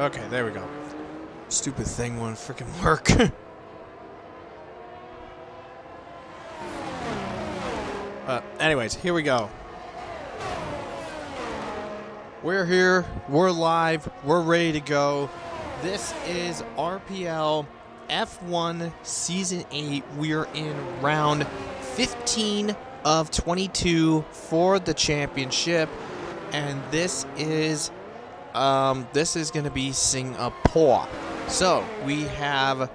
Okay, there we go. Stupid thing won't freaking work. Anyways, here we go. We're here. We're live. We're ready to go. This is RPL F1 Season 8. We're in round 15 of 22 for the championship. And this is going to be Singapore. So, we have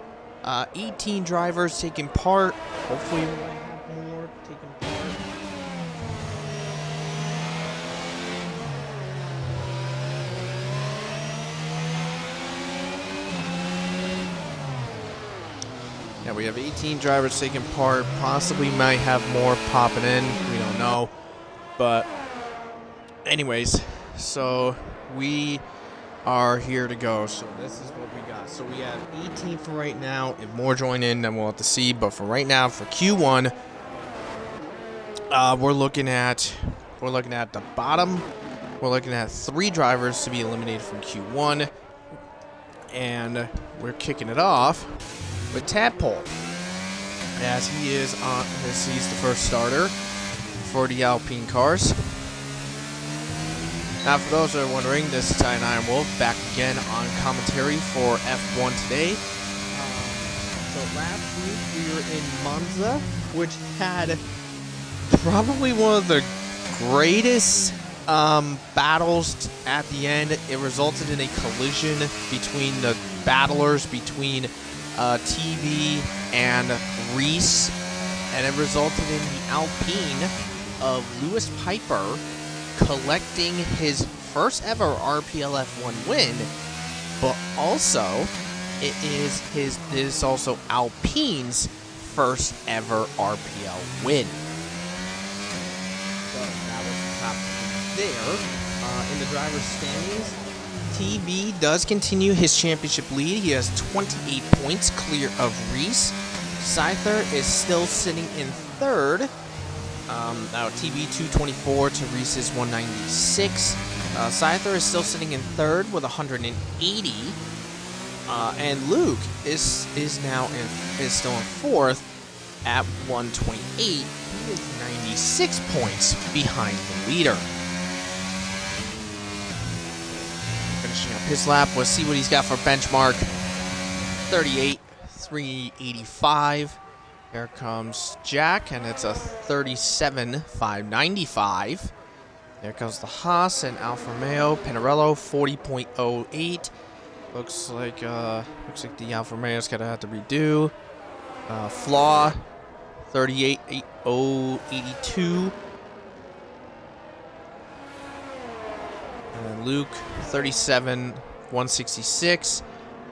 18 drivers taking part. Hopefully we might have more taking part. Yeah, we have 18 drivers taking part. Possibly might have more popping in. We don't know. But anyways, so we are here to go. So this is what we got. So we have 18 for right now. If more join in, then we'll have to see. But for right now, for Q1, we're looking at the bottom. We're looking at 3 drivers to be eliminated from Q1, and we're kicking it off with Tadpole, as he's the first starter for the Alpine cars. Now, for those that are wondering, this is Ironwolf back again on commentary for F1 today. So last week we were in Monza, which had probably one of the greatest battles at the end. It resulted in a collision between the battlers between TV and Reese, and it resulted in the Alpine of Lewis Piper collecting his first ever RPL F1 win, but also it is also Alpine's first ever RPL win. So that was the top there. In the driver's standings, TV does continue his championship lead. He has 28 points clear of Reese. Scyther is still sitting in third. Now TV 224 to Reese's 196. Scyther is still sitting in third with 180. And Luke is still in fourth at 128. He is 96 points behind the leader. Finishing up his lap, we'll see what he's got for benchmark. 38,385. Here comes Jack, and it's a 37,595. There comes the Haas and Alfa Romeo. Pinarello, 40.08. Looks like the Alfa Romeo's gonna have to redo. Flaw, 38,082. And Luke, 37,166.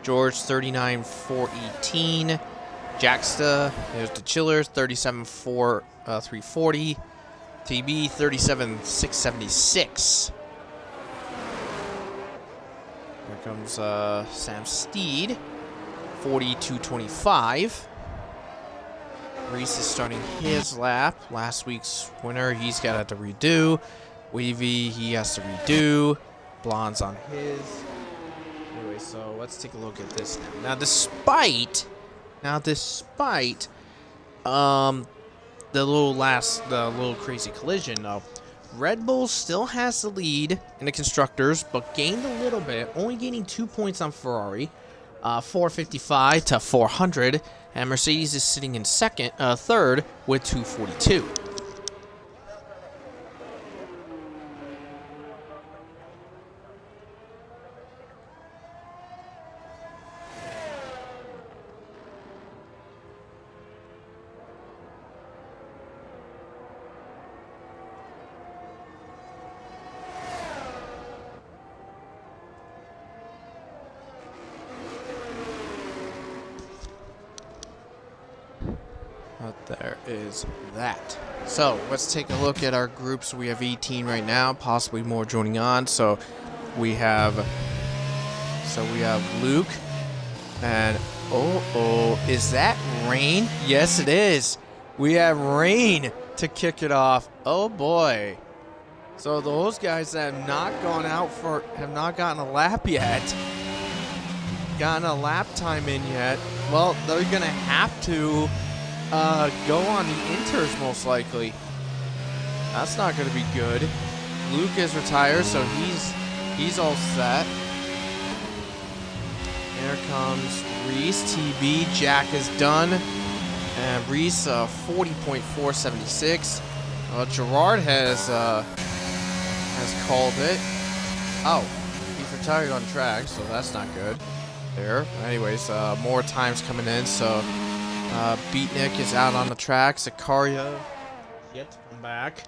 George, 39,418. Jacksta, there's the Chillers, 37,340. TB, 37,676. Here comes Sam Steed, 42,225. Reese is starting his lap. Last week's winner, he's got to redo. Weavy, he has to redo. Blonde's on his. Anyway, so let's take a look at this now. Now, despite the little crazy collision, though, Red Bull still has the lead in the constructors, but gained a little bit, only gaining 2 points on Ferrari, 455 to 400, and Mercedes is sitting in third with 242. There is that. So let's take a look at our groups. We have 18 right now, possibly more joining on. So we have Luke, and is that Rain? Yes, it is. We have Rain to kick it off. Oh boy. So those guys that have not gotten a lap yet gotten a lap time in yet. Well, they're gonna have to go on the inters most likely. That's not gonna be good. Luke is retired, so he's all set. Here comes Reese, TB, Jack is done. And Reese, 40.476. Gerard has called it. Oh, he's retired on track, so that's not good. There. Anyways, more times coming in, so Beatnik is out on the track. Zakaria yet to come back.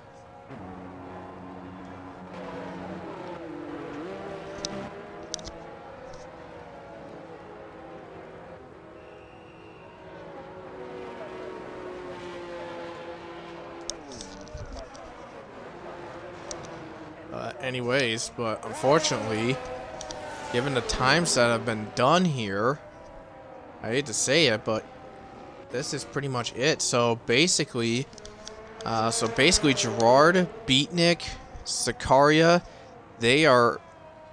Anyways, but unfortunately, given the times that have been done here, I hate to say it, but this is pretty much it. So basically Gerard, Beatnik, Zakaria, they are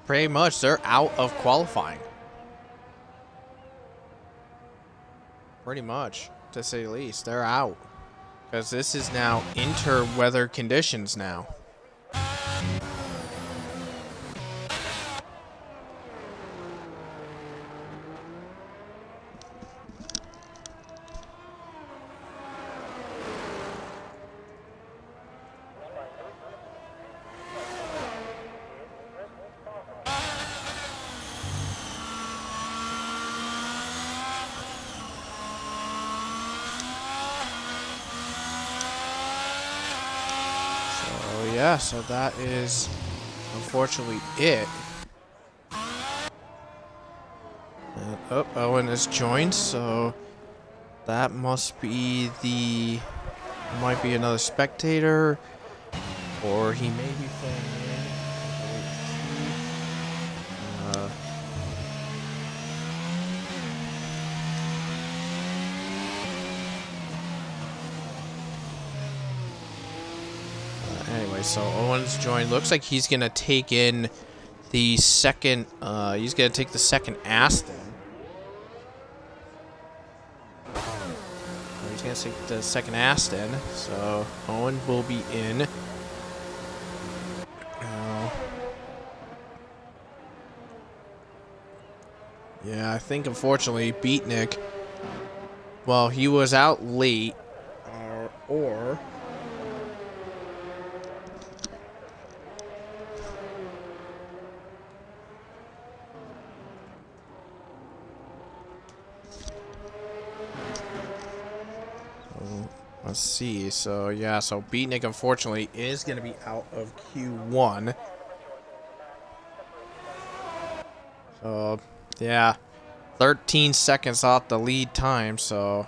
pretty much, they're out of qualifying. Pretty much, to say the least, they're out. Because this is now inter-weather conditions now. Yeah, so that is unfortunately it. And, oh, Owen is joined, so that must be the... might be another spectator, or he may be playing in. Anyway, so Owen's joined. Looks like he's gonna take in the second. He's gonna take the second Aston. He's gonna take the second Aston. So Owen will be in. Yeah, I think unfortunately Beatnik. Well, he was out late, or. Let's see. So, yeah. So, Beatnik, unfortunately, is going to be out of Q1. So, yeah. 13 seconds off the lead time, so...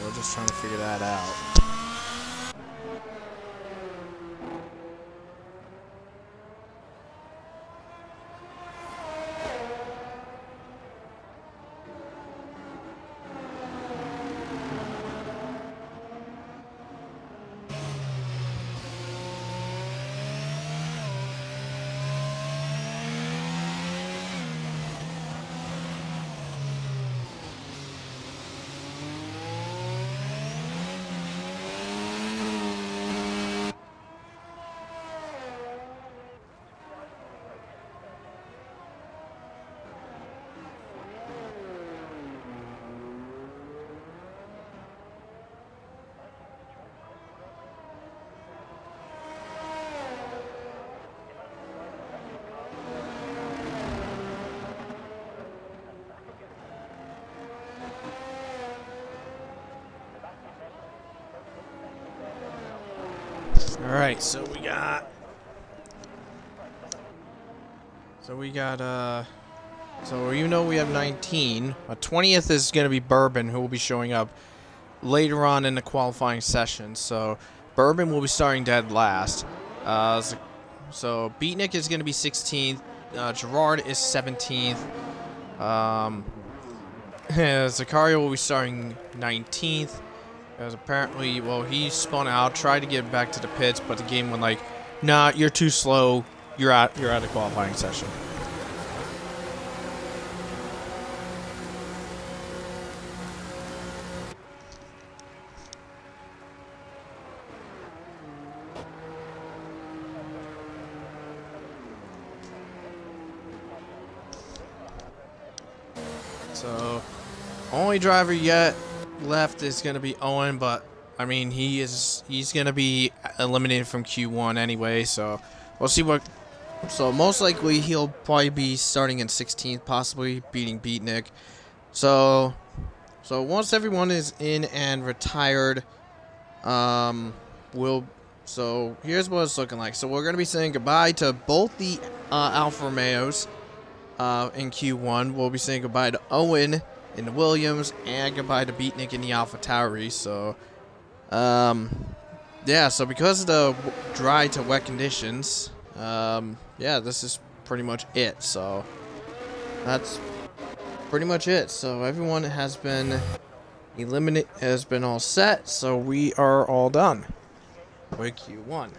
We're just trying to figure that out. Alright, so we got... So you know we have 19. 20th is going to be Bourbon, who will be showing up later on in the qualifying session. So Bourbon will be starting dead last. So Beatnik is going to be 16th. Gerard is 17th. Zakaria will be starting 19th. Because apparently, well, he spun out, tried to get back to the pits, but the game went like, nah, you're too slow. You're out of the qualifying session. So, only driver yet left is going to be Owen, but I mean he's going to be eliminated from Q1 anyway, so we'll see what. So most likely he'll probably be starting in 16th, possibly beating Beatnik. So once everyone is in and retired, so here's what it's looking like. So we're going to be saying goodbye to both the Alfa Romeos in Q1. We'll be saying goodbye to Owen in the Williams and goodbye to Beatnik in the Alpha Tauri. So, yeah, so because of the dry to wet conditions, yeah, this is pretty much it. So, that's pretty much it. So, everyone has been eliminated, has been all set. So, we are all done with Q1.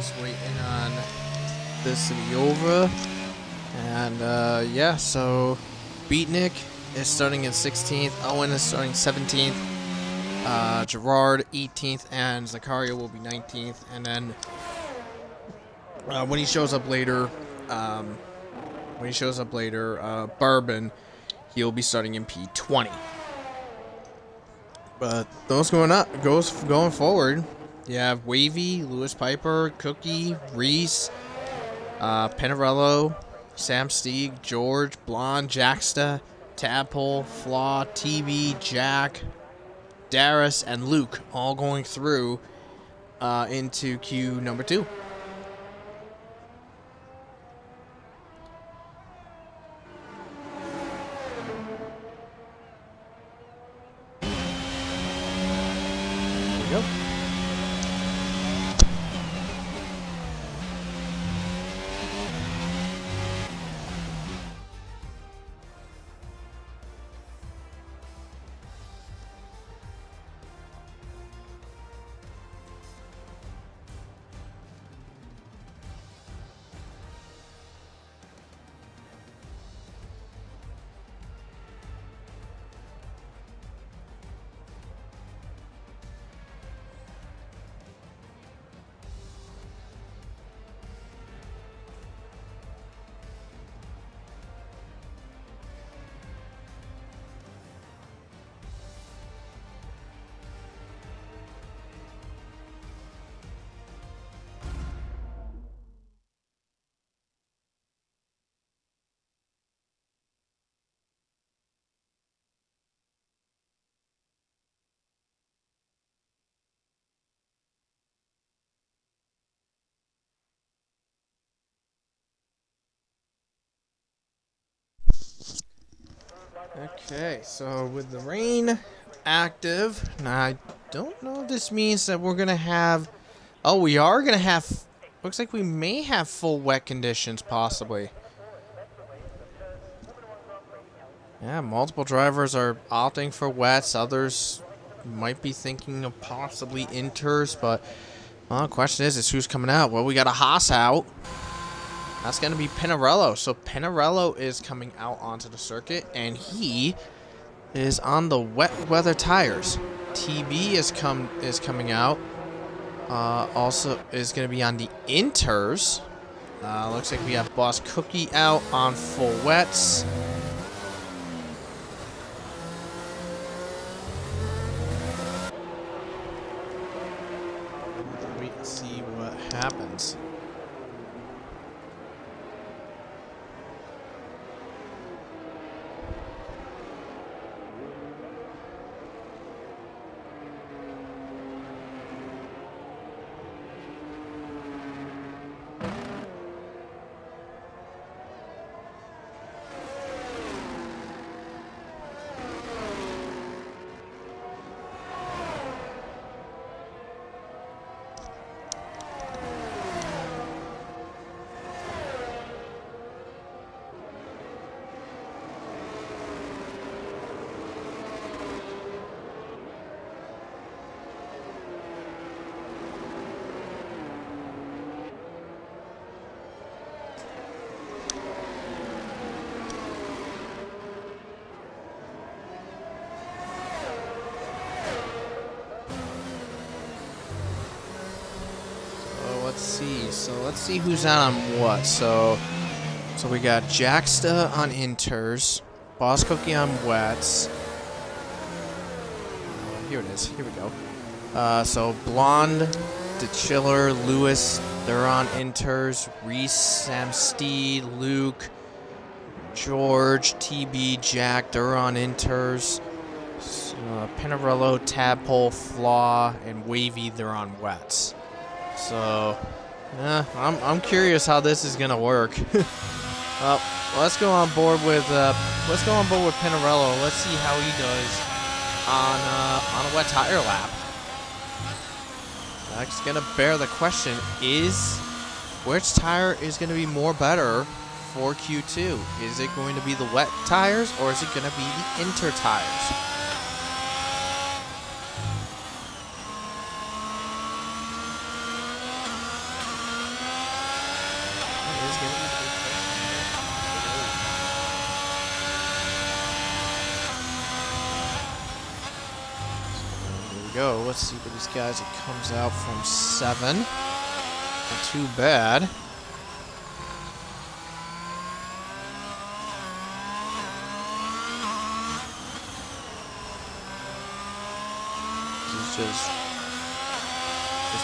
just waiting on this to be over. And yeah, so Beatnik is starting in 16th, Owen is starting 17th, Gerard 18th, and Zakaria will be 19th. And then when he shows up later, Bourbon, he'll be starting in P20. But those going forward, you have Wavy, Lewis Piper, Cookie, Reese, Pinarello, Sam Steeg, George, Blonde, Jacksta, Tadpole, Flaw, TB, Jack, Darius, and Luke all going through into queue number 2. There we go. Okay, so with the rain active, now I don't know if this means that we're going to have... Oh, we are going to have... Looks like we may have full wet conditions, possibly. Yeah, multiple drivers are opting for wets. Others might be thinking of possibly inters, but... Well, the question is who's coming out? Well, we got a Haas out. That's going to be Pinarello. So Pinarello is coming out onto the circuit, and he is on the wet weather tires. TB is coming out. Also is going to be on the inters. Looks like we have Boss Cookie out on full wets. Wait and see what happens. Let's see who's out on what. So we got Jacksta on inters, Boss Cookie on wets. Here it is. Here we go. So Blonde, DeChiller, Lewis, they're on inters. Reese, Sam Steed, Luke, George, TB, Jack, they're on inters. Pinarello, Tadpole, Flaw, and Wavy, they're on wets. So, I'm curious how this is gonna work. Well, let's go on board with Pinarello. Let's see how he does on a wet tire lap. That's gonna bear the question: is which tire is gonna be more better for Q2? Is it going to be the wet tires or is it gonna be the inter tires? go. Let's see for these guys. It comes out from 7. Not too bad. He's just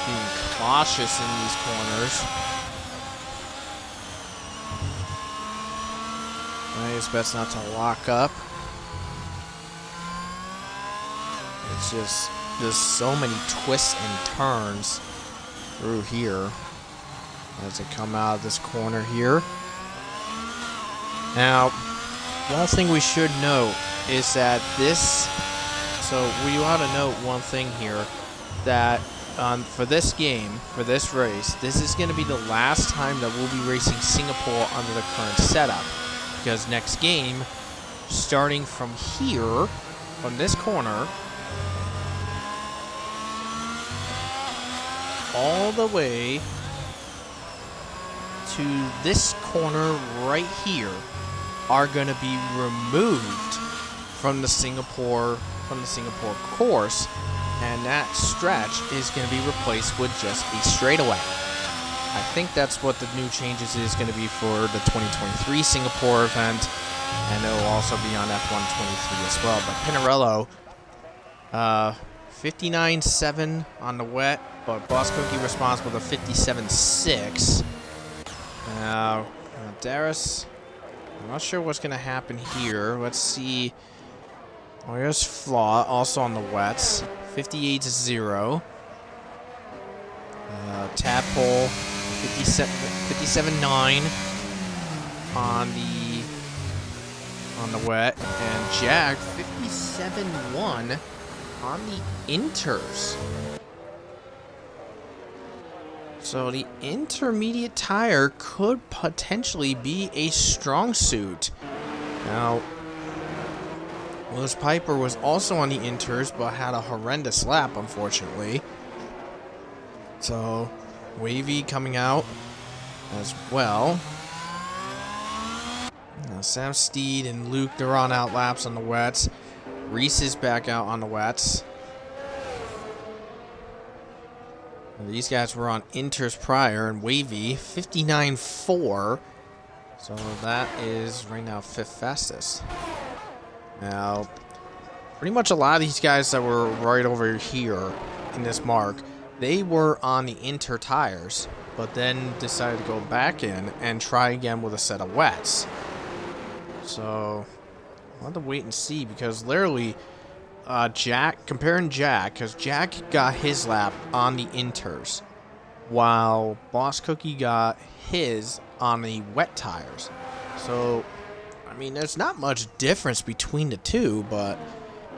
being cautious in these corners. It's best not to lock up. It's just, there's so many twists and turns through here as they come out of this corner here. Now, one thing we should note is that this, so we ought to note one thing here, that for this game, for this race, this is going to be the last time that we'll be racing Singapore under the current setup. Because next game, starting from here, from this corner, all the way to this corner right here, are going to be removed from the Singapore course, and that stretch is going to be replaced with just a straightaway. I think that's what the new changes is going to be for the 2023 Singapore event, and it will also be on F123 as well. But Pinarello, 59.7 on the wet, but Boss Cookie responsible for 57.6. Now, Darius, I'm not sure what's going to happen here. Let's see. Oh, here's Flaw, also on the wets, 58.0. Tadpole, 57.9 on the wet, and Jag 57.1 on the inters. So the intermediate tire could potentially be a strong suit. Now, Willis Piper was also on the inters, but had a horrendous lap, unfortunately. So, Wavy coming out as well. Now, Sam Steed and Luke, they're on out laps on the wets. Reese is back out on the wets. And these guys were on inters prior, and Wavy, 59.4. So that is right now 5th fastest. Now, pretty much a lot of these guys that were right over here in this mark, they were on the inter tires, but then decided to go back in and try again with a set of wets. So, I'll have to wait and see, because literally, comparing Jack, because Jack got his lap on the inters, while Boss Cookie got his on the wet tires. So, I mean, there's not much difference between the two, but,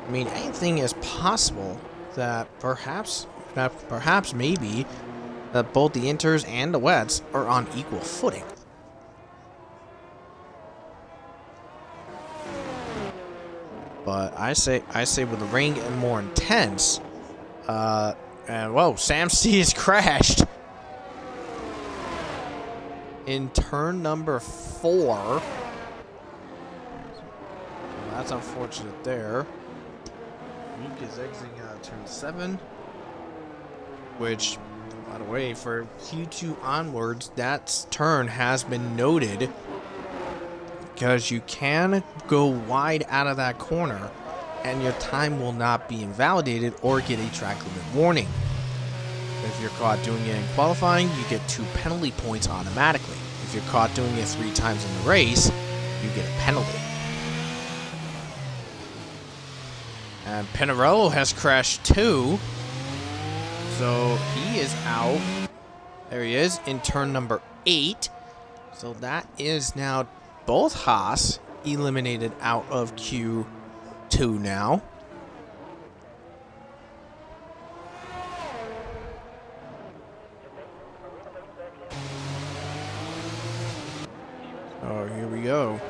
I mean, anything is possible that perhaps maybe that both the inters and the wets are on equal footing. But I say with the rain getting more intense, and whoa, Sam C has crashed in turn number 4. So that's unfortunate there. Luke is exiting out of turn 7. Which, by the way, for Q2 onwards, that turn has been noted, because you can go wide out of that corner and your time will not be invalidated or get a track limit warning. If you're caught doing it in qualifying, you get 2 penalty points automatically. If you're caught doing it 3 times in the race, you get a penalty. And Pinarello has crashed too. So he is out. There he is in turn number 8. So that is now both Haas eliminated out of Q2 now. Oh, here we go.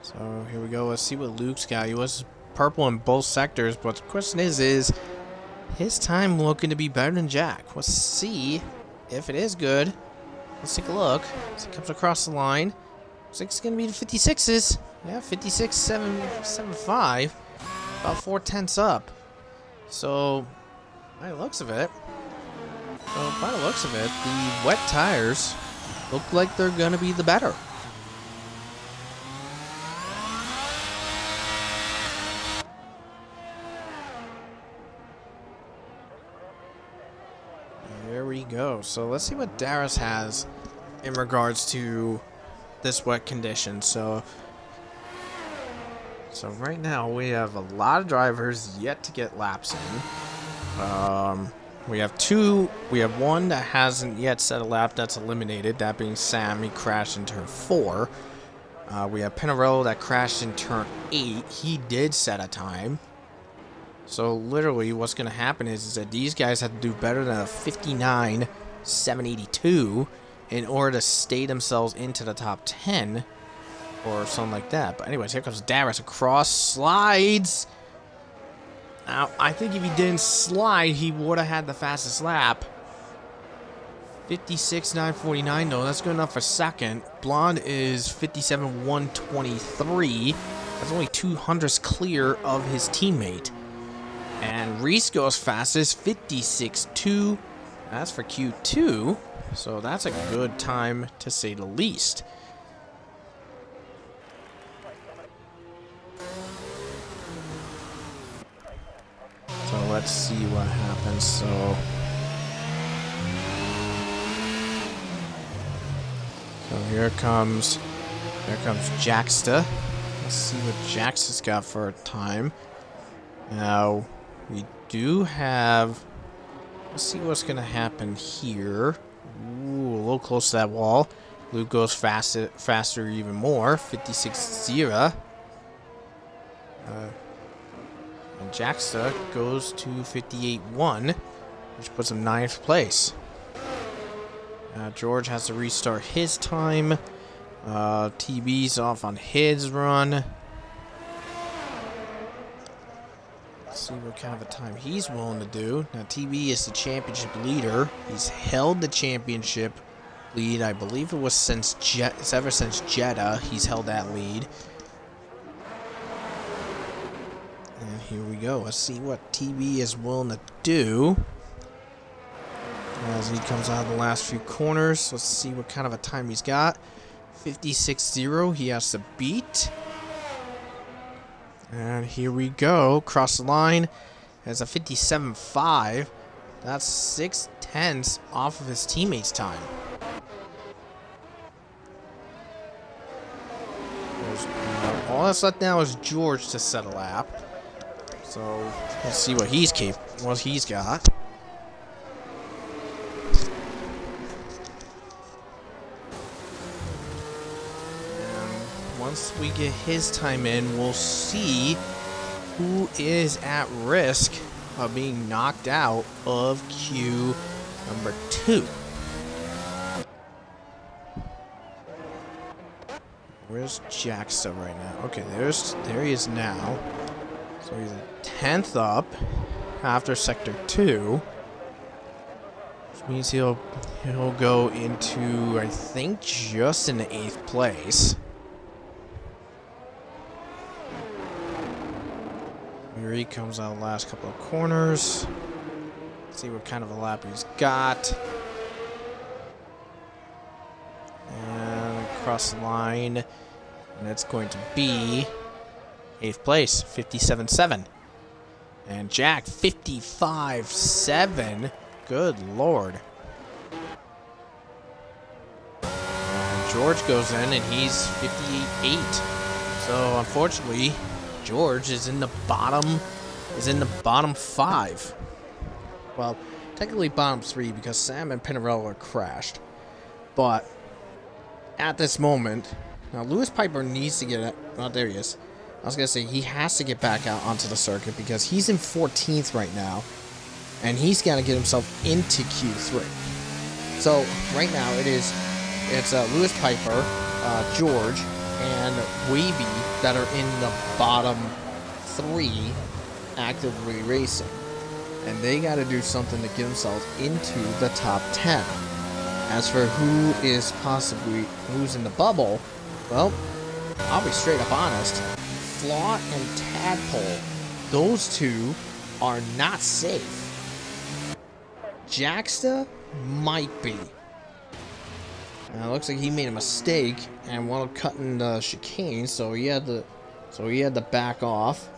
So here we go. Let's see what Luke's got. He was purple in both sectors, but the question is his time looking to be better than Jack? Let's see if it is good. let's take a look. As it comes across the line, looks like it's going to be the 56s. Yeah, 56.775. About 4/10 up. So, by the looks of it, the wet tires look like they're going to be the better. There we go. So let's see what Darius has in regards to this wet condition. So right now we have a lot of drivers yet to get laps in. We have one that hasn't yet set a lap that's eliminated, that being Sam. He crashed in turn 4. We have Pinarello that crashed in turn 8. He did set a time. So literally what's going to happen is that these guys have to do better than a 59.782 in order to stay themselves into the top 10 or something like that. But anyways, here comes Darius across, slides. Now, I think if he didn't slide, he would have had the fastest lap. 56.949 though, that's good enough for second. Blonde is 57.123. That's only 200ths clear of his teammate. And Reese goes fastest, 56.2. That's for Q2. So that's a good time to say the least. So let's see what happens. So here comes Jaxta. Let's see what Jaxta's got for a time. Now we do have. Let's see what's gonna happen here. Ooh, a little close to that wall. Luke goes faster even more. 56.0. And Jaxta goes to 58.1, which puts him 9th place. George has to restart his time. TB's off on his run. Let's see what kind of a time he's willing to do. Now, TB is the championship leader. He's held the championship lead. I believe it was ever since Jeddah. He's held that lead. And here we go. Let's see what TB is willing to do as he comes out of the last few corners. Let's see what kind of a time he's got. 56.0 he has to beat. And here we go. Cross the line. Has a 57.5. That's 6/10 off of his teammate's time. All that's left now is George to set a lap. So let's see what he's got. Once we get his time in, we'll see who is at risk of being knocked out of Q number 2. Where's Jaxta right now? Okay, there he is now. So he's 10th up after sector 2. Which means he'll go into, I think, just in the 8th place. Here he comes out the last couple of corners. Let's see what kind of a lap he's got. And across the line. And it's going to be 8th place, 57.7. And Jack, 55.7. Good lord. And George goes in and he's 58.8. So unfortunately, George is in the bottom 5. Well, technically bottom 3 because Sam and Pinarello are crashed. But at this moment, now Lewis Piper needs to get it. Oh, there he is. I was gonna say he has to get back out onto the circuit because he's in 14th right now, and he's got to get himself into Q3. So right now it's Lewis Piper, George, and Wavy that are in the bottom 3 actively racing. And they got to do something to get themselves into the top 10. As for who's in the bubble, well, I'll be straight up honest. Flaw and Tadpole, those two are not safe. Jacksta might be. Now, it looks like he made a mistake and wound up cutting the chicane, so he had to back off.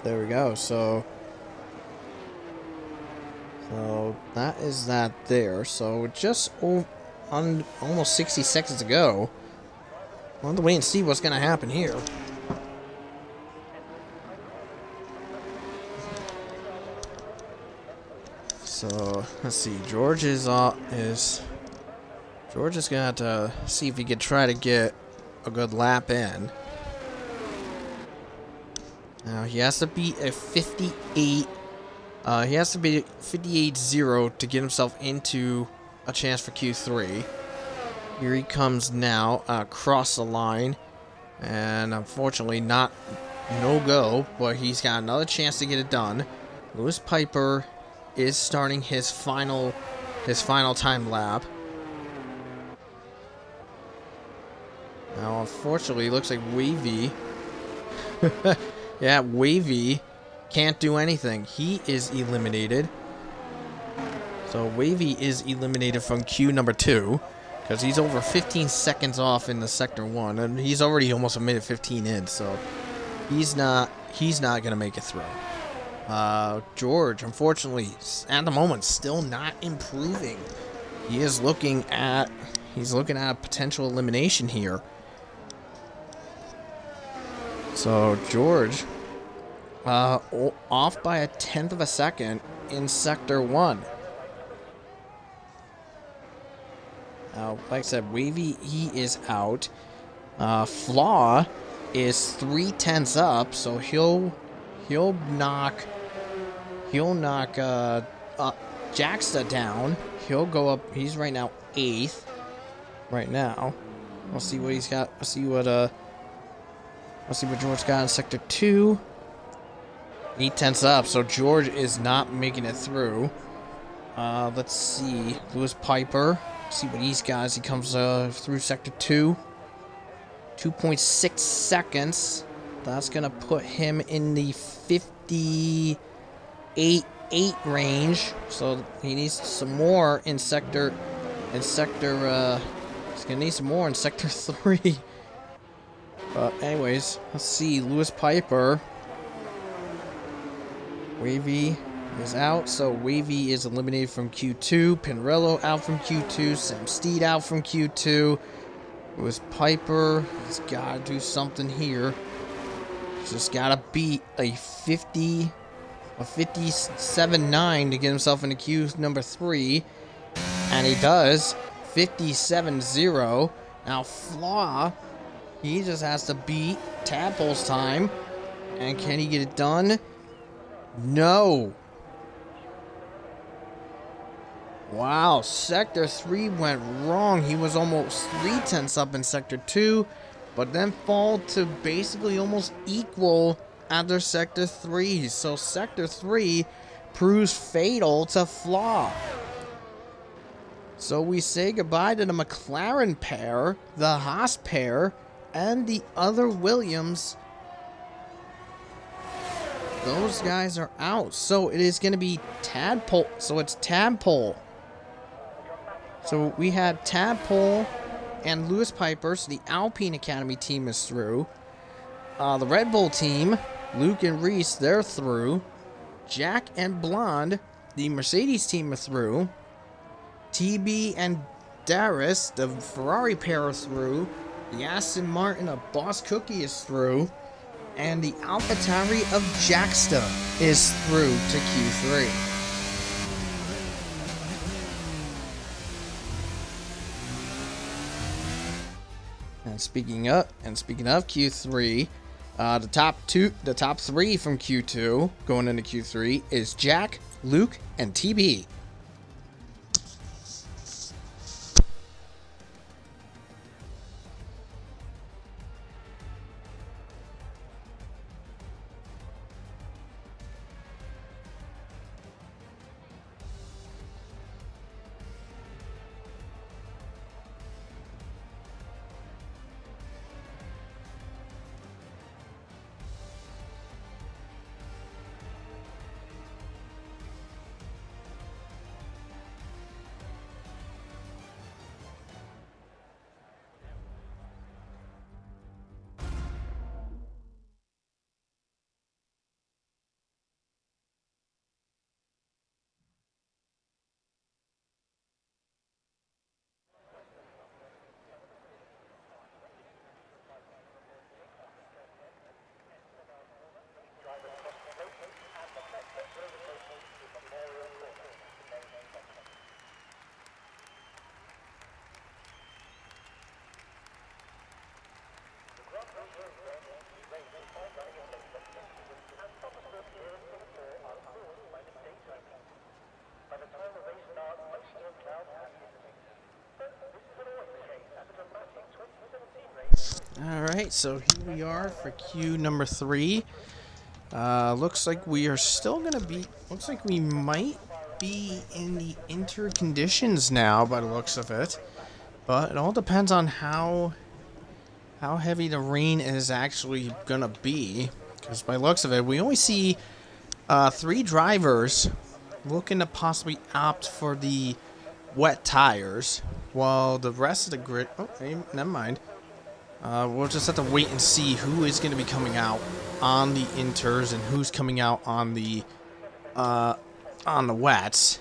There we go. So that is that there. So just almost 60 seconds to go. We'll have to wait and see what's going to happen here. So let's see. George is going to have to see if he could try to get a good lap in. Now he has to beat a 58. He has to beat 58-0 to get himself into a chance for Q3. Here he comes now, across the line, and unfortunately no go, but he's got another chance to get it done. Lewis Piper is starting his final time lap. Now unfortunately, it looks like Wavy. Yeah, Wavy can't do anything. He is eliminated. So Wavy is eliminated from Q number 2 because he's over 15 seconds off in the sector 1, and he's already almost a minute 15 in. So he's not gonna make it through. George, unfortunately, at the moment, still not improving. He's looking at a potential elimination here. So George, off by 1/10 of a second in Sector 1. Like I said, Wavy, he is out. Flaw is 3/10 up, so he'll knock Jacksta down. He'll go up. He's right now 8th. Right now, we'll see what he's got. Let's see what George got in Sector 2. 8/10 up, so George is not making it through. Let's see. Lewis Piper. See what he's got as he comes through Sector 2. 2.6 seconds. That's going to put him in the 58-8 range. So he needs some more in Sector... he's going to need some more in Sector 3. But anyways, let's see. Lewis Piper. Wavy is out, so Wavy is eliminated from Q2. Pinarello out from Q2. Sam Steed out from Q2. Lewis Piper has got to do something here. He's just got to beat a 57-9 to get himself into Q number 3. And he does. 57-0. Now Flaw, he just has to beat Tadpole's time. And can he get it done? No. Wow, Sector 3 went wrong. He was almost 3/10 up in Sector 2, but then fall to basically almost equal after Sector 3. So Sector 3 proves fatal to Flaw. So we say goodbye to the McLaren pair, the Haas pair, and the other Williams. Those guys are out. So it is going to be Tadpole. So it's Tadpole. So we had Tadpole and Lewis Piper. So the Alpine Academy team is through. The Red Bull team, Luke and Reese, they're through. Jack and Blonde, the Mercedes team, are through. TB and Darius, the Ferrari pair, are through. The Aston Martin of Boss Cookie is through. And the AlphaTauri of Jacksta is through to Q3. And speaking of Q3, the top 3 from Q2 going into Q3 is Jack, Luke, and TB. Alright, so here we are for queue number 3. Looks like we are still gonna be... Looks like we might be in the interconditions now, by the looks of it. But it all depends on how heavy the rain is actually gonna be. Because by the looks of it, we only see 3 drivers looking to possibly opt for the wet tires, while the rest of the grid... Oh, hey, never mind. We'll just have to wait and see who is going to be coming out on the inters and who's coming out on the wets.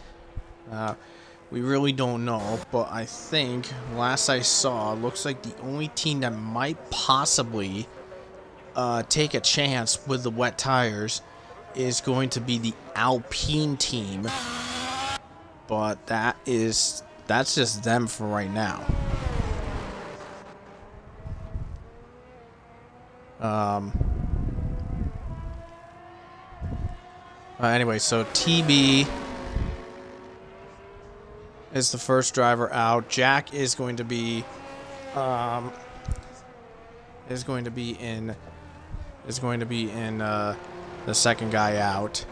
We really don't know, but I think last I saw, looks like the only team that might possibly take a chance with the wet tires is going to be the Alpine team. But that's just them for right now. Anyway, so TB is the first driver out. Jack is going to be in the second guy out.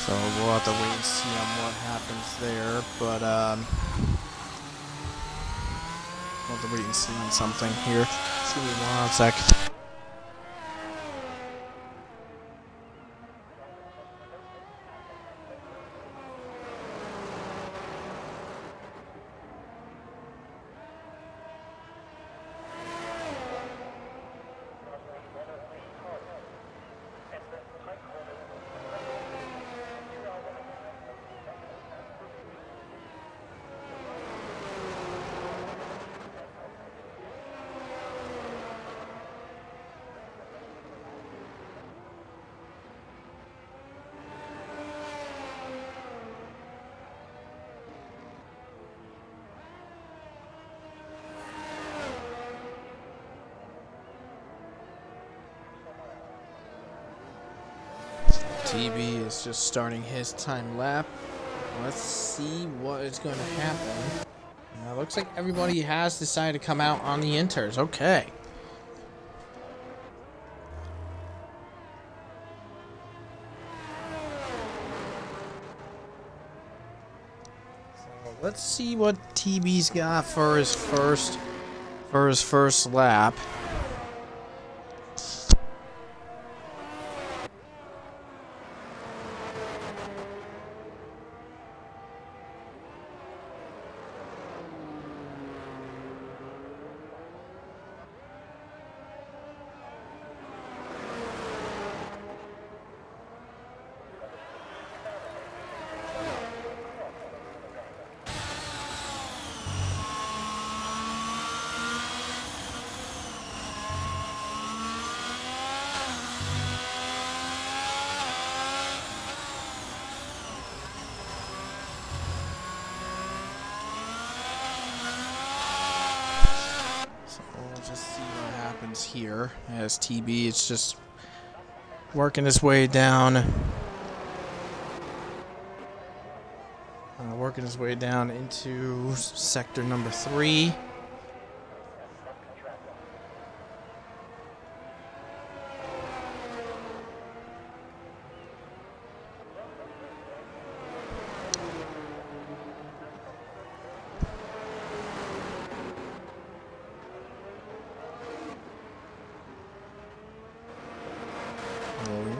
So we'll have to wait and see on what happens there, but we'll have to wait and see on something here. Just give me 1 sec. TB is just starting his time lap. Let's see what is going to happen. Looks like everybody has decided to come out on the inters. Okay. So let's see what TB's got for his first lap. Here as TB is just working his way down into sector number 3.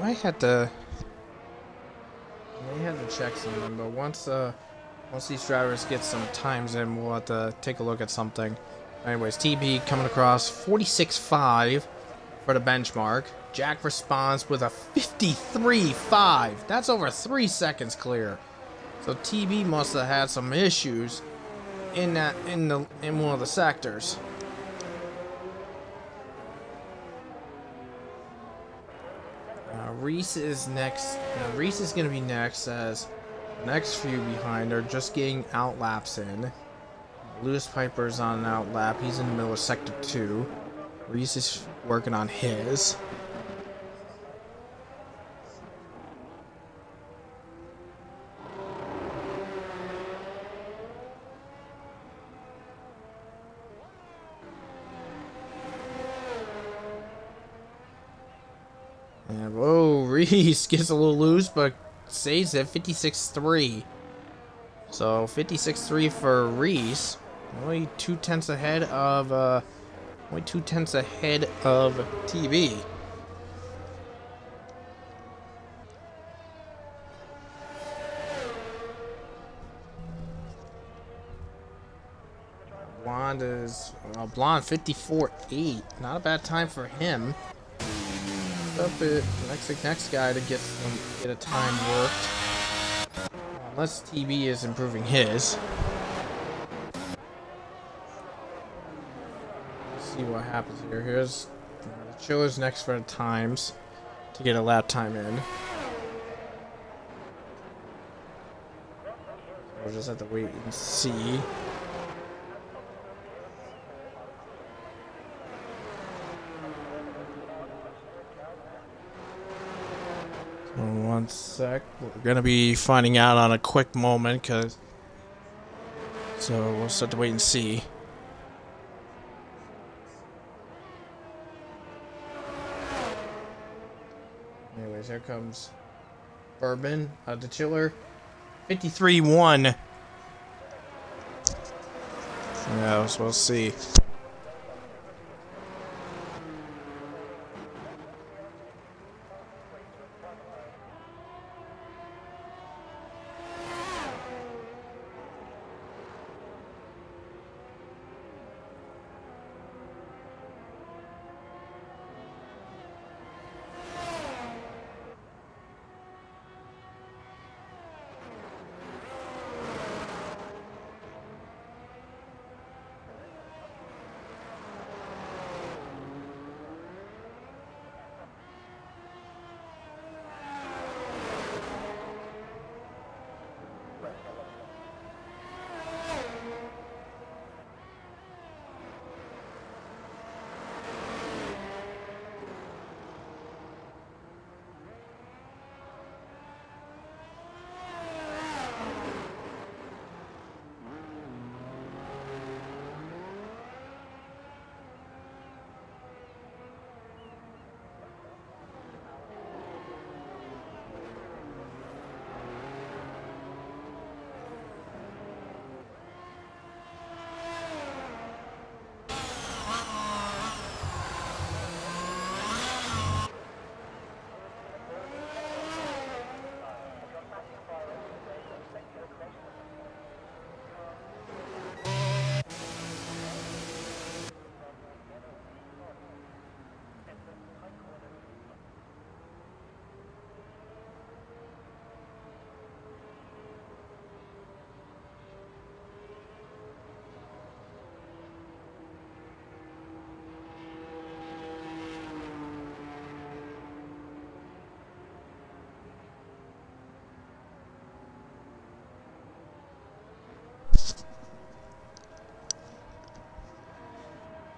I had to check something, but once these drivers get some times in, we'll have to take a look at something. Anyways, TB coming across 46.5 for the benchmark. Jack responds with a 53.5. That's over 3 seconds clear. So TB must have had some issues in one of the sectors. Reese is next. Reese is going to be next as Next few behind are just getting out laps in. Lewis Piper's on an out lap. He's in the middle of sector 2. Reese is working on his. And whoa, Reese gets a little loose, but saves it. 56.3. So 56.3 for Reese. Only 0.2 ahead of only 0.2 ahead of TV. Blonde is Blonde 54.8. Not a bad time for him. Up it next guy to get a time worked. Unless TV is improving his. Let's see what happens here. Here's the Chiller's next for the times to get a lap time in. We'll just have to wait and see. One sec. We're gonna be finding out on a quick moment, so we'll just have to wait and see. Anyways, here comes Bourbon, the Chiller. 53-1. Yeah, so we'll see.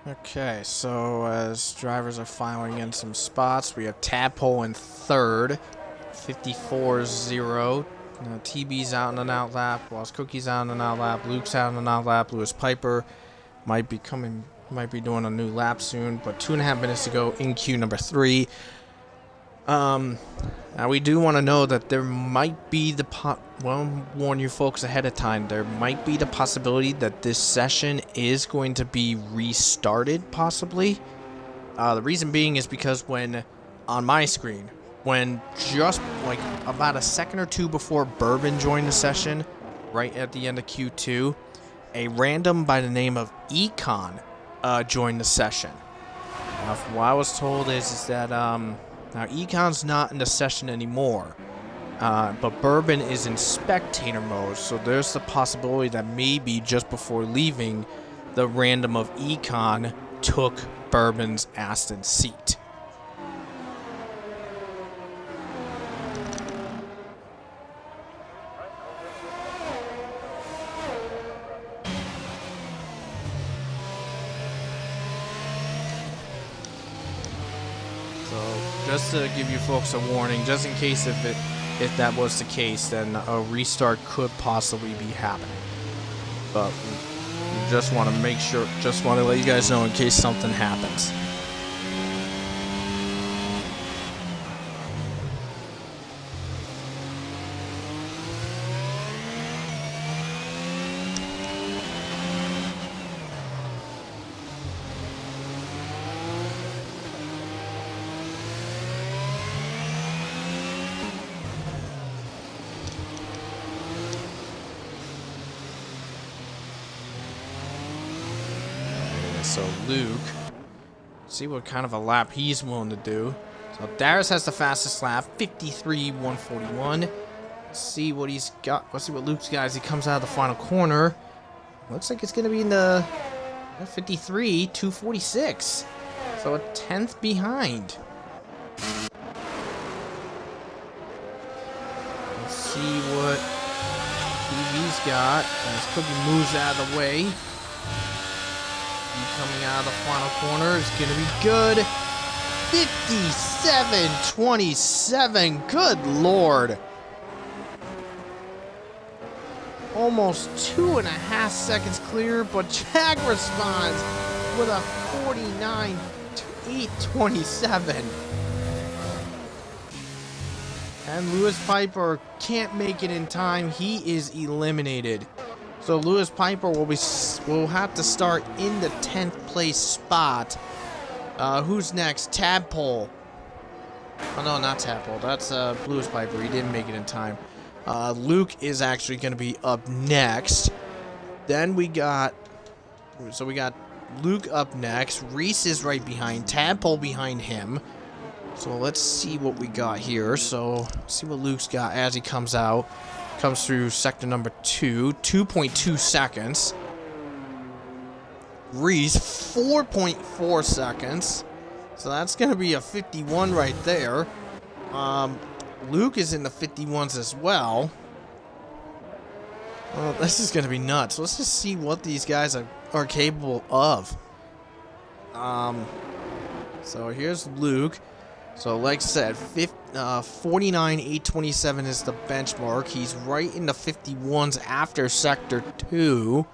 Okay, so as drivers are filing in some spots, we have Tadpole in third, 54-0. TB's out in an out lap, whilst Cookie's out in an out lap, Luke's out in an out lap, Lewis Piper might be doing a new lap soon, but 2.5 minutes to go in queue number 3. Now we do want to know that there might be well, warn you folks ahead of time, there might be the possibility that this session is going to be restarted, possibly. The reason being is because on my screen, when just like about a second or two before Bourbon joined the session, right at the end of Q2, a random by the name of Econ joined the session. Now, from what I was told is that now Econ's not in the session anymore, but Bourbon is in spectator mode, so there's the possibility that maybe just before leaving, the random of Econ took Bourbon's Aston seat. So just to give you folks a warning, just in case if that was the case, then a restart could possibly be happening. But we just want to make sure, just want to let you guys know in case something happens. So Luke, see what kind of a lap he's willing to do. So Darius has the fastest lap, 53.141. Let's see what he's got. Let's see what Luke's got as he comes out of the final corner. Looks like it's going to be in the 53.246. So a 10th behind. Let's see what TV's got as Cookie moves out of the way. Coming out of the final corner is going to be good. 57.27. Good Lord. Almost 2.5 seconds clear, but Jack responds with a 49.827. And Lewis Piper can't make it in time. He is eliminated. So Lewis Piper will have to start in the 10th place spot. Who's next? Tadpole. Oh no, not Tadpole. That's Lewis Piper. He didn't make it in time. Luke is actually going to be up next. Then we got Luke up next. Reese is right behind. Tadpole behind him. So let's see what we got here. So see what Luke's got as he comes out. Comes through sector number 2, 2.2 seconds. Reese, 4.4 seconds. So that's going to be a 51 right there. Luke is in the 51s as well. Well, this is going to be nuts. Let's just see what these guys are capable of. So here's Luke. So like I said, 49.827 is the benchmark. He's right in the 51s after Sector 2.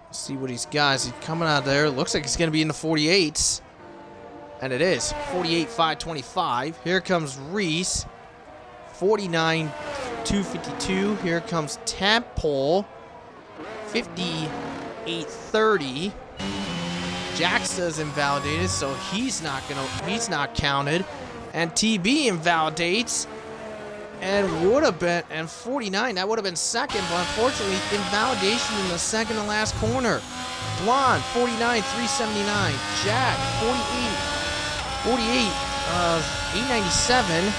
Let's see what he's got. He's coming out there. Looks like he's going to be in the 48s. And it is. 48.525. Here comes Reese. 49.252. Here comes Tadpole. 58.30. Jaxa's invalidated, so he's not counted. And TB invalidates, and would have been, and 49, that would have been second, but unfortunately, invalidation in the second to last corner. Blonde, 49.379. Jack, 897.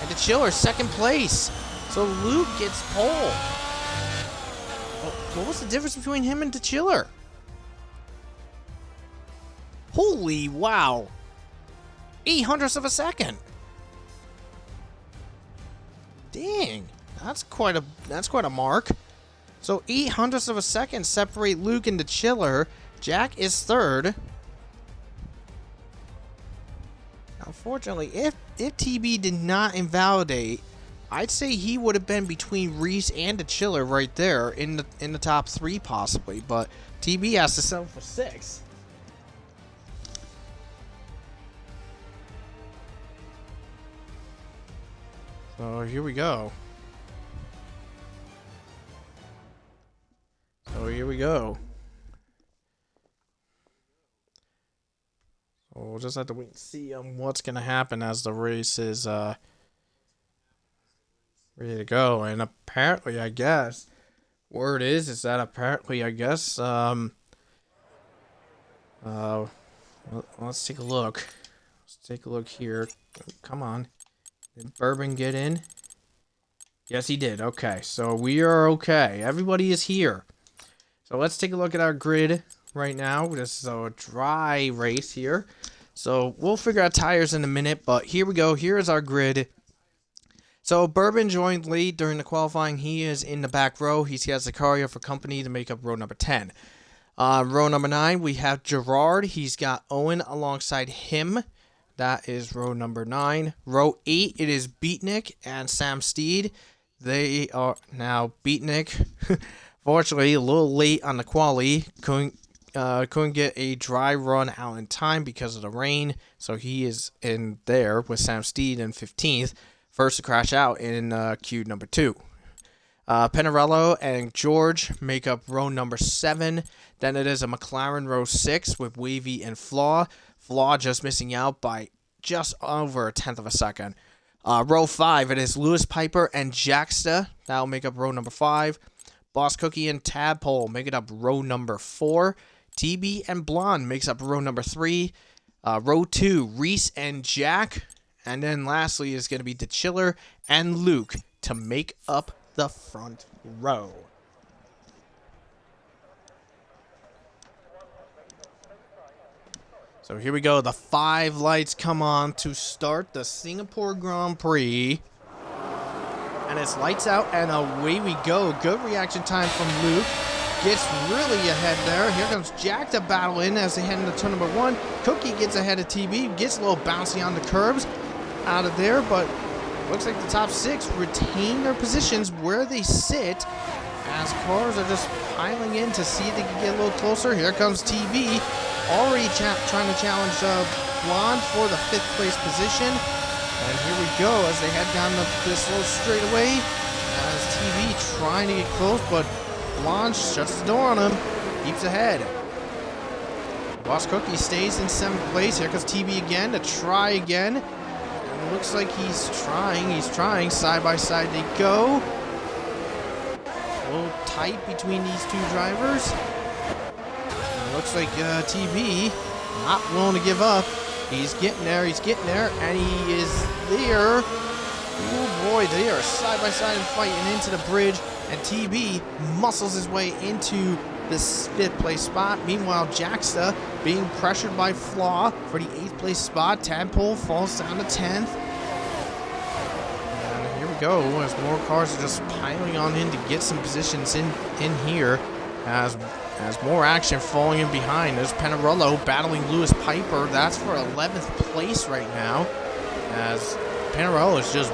And the Chiller, second place. So Luke gets pole. What was the difference between him and the Chiller? Holy wow. 0.08 of a second. Dang. That's quite a mark. So 0.08 of a second separate Luke and the Chiller. Jack is third. Unfortunately, if TB did not invalidate, I'd say he would have been between Reese and the Chiller right there in the top 3 possibly, but TB has to settle for 6. So here we go. So we'll just have to wait and see what's going to happen as the race is ready to go. And apparently, I guess, word is that apparently, I guess, let's take a look. Let's take a look here. Come on. Did Bourbon get in? Yes, he did. Okay, so we are okay. Everybody is here. So let's take a look at our grid right now. This is a dry race here. So we'll figure out tires in a minute, but here we go. Here is our grid. So Bourbon joined late during the qualifying. He is in the back row. He has Sicario for company to make up row number 10. Row number 9, we have Gerard. He's got Owen alongside him. That is row number 9. Row 8, it is Beatnik and Sam Steed. They are now Beatnik. Fortunately, a little late on the quali. Couldn't get a dry run out in time because of the rain. So he is in there with Sam Steed in 15th. First to crash out in queue number 2. Pinarello and George make up row number 7. Then it is a McLaren row 6 with Wavy and Flaw. Flaw just missing out by just over a tenth of a second. Row 5, it is Lewis Piper and Jacksta. That will make up row number 5. Boss Cookie and Tadpole make it up row number 4. TB and Blonde makes up row number 3. Row 2, Reese and Jack. And then lastly is going to be The Chiller and Luke to make up the front row. So here we go. The 5 lights come on to start the Singapore Grand Prix. And it's lights out and away we go. Good reaction time from Luke. Gets really ahead there. Here comes Jack to battle in as they head into turn number 1. Cookie gets ahead of TB. Gets a little bouncy on the curbs out of there. But looks like the top 6 retain their positions where they sit as cars are just piling in to see if they can get a little closer. Here comes TB. Already trying to challenge Blonde for the 5th place position. And here we go as they head down this little straightaway. As TV trying to get close, but Blonde shuts the door on him. Keeps ahead. Boss Cookie stays in 7th place. Here comes TV again to try again. And it looks like he's trying. Side by side they go. A little tight between these 2 drivers. Looks like TV not willing to give up. He's getting there, and he is there. Oh boy, they are side by side and fighting into the bridge, and TB muscles his way into this 5th place spot. Meanwhile, Jacksta being pressured by Flaw for the 8th place spot. Tadpole falls down to 10th. And here we go, as more cars are just piling on in to get some positions in here. As more action falling in behind. There's Pinarello battling Lewis Piper. That's for 11th place right now. As Pinarello is just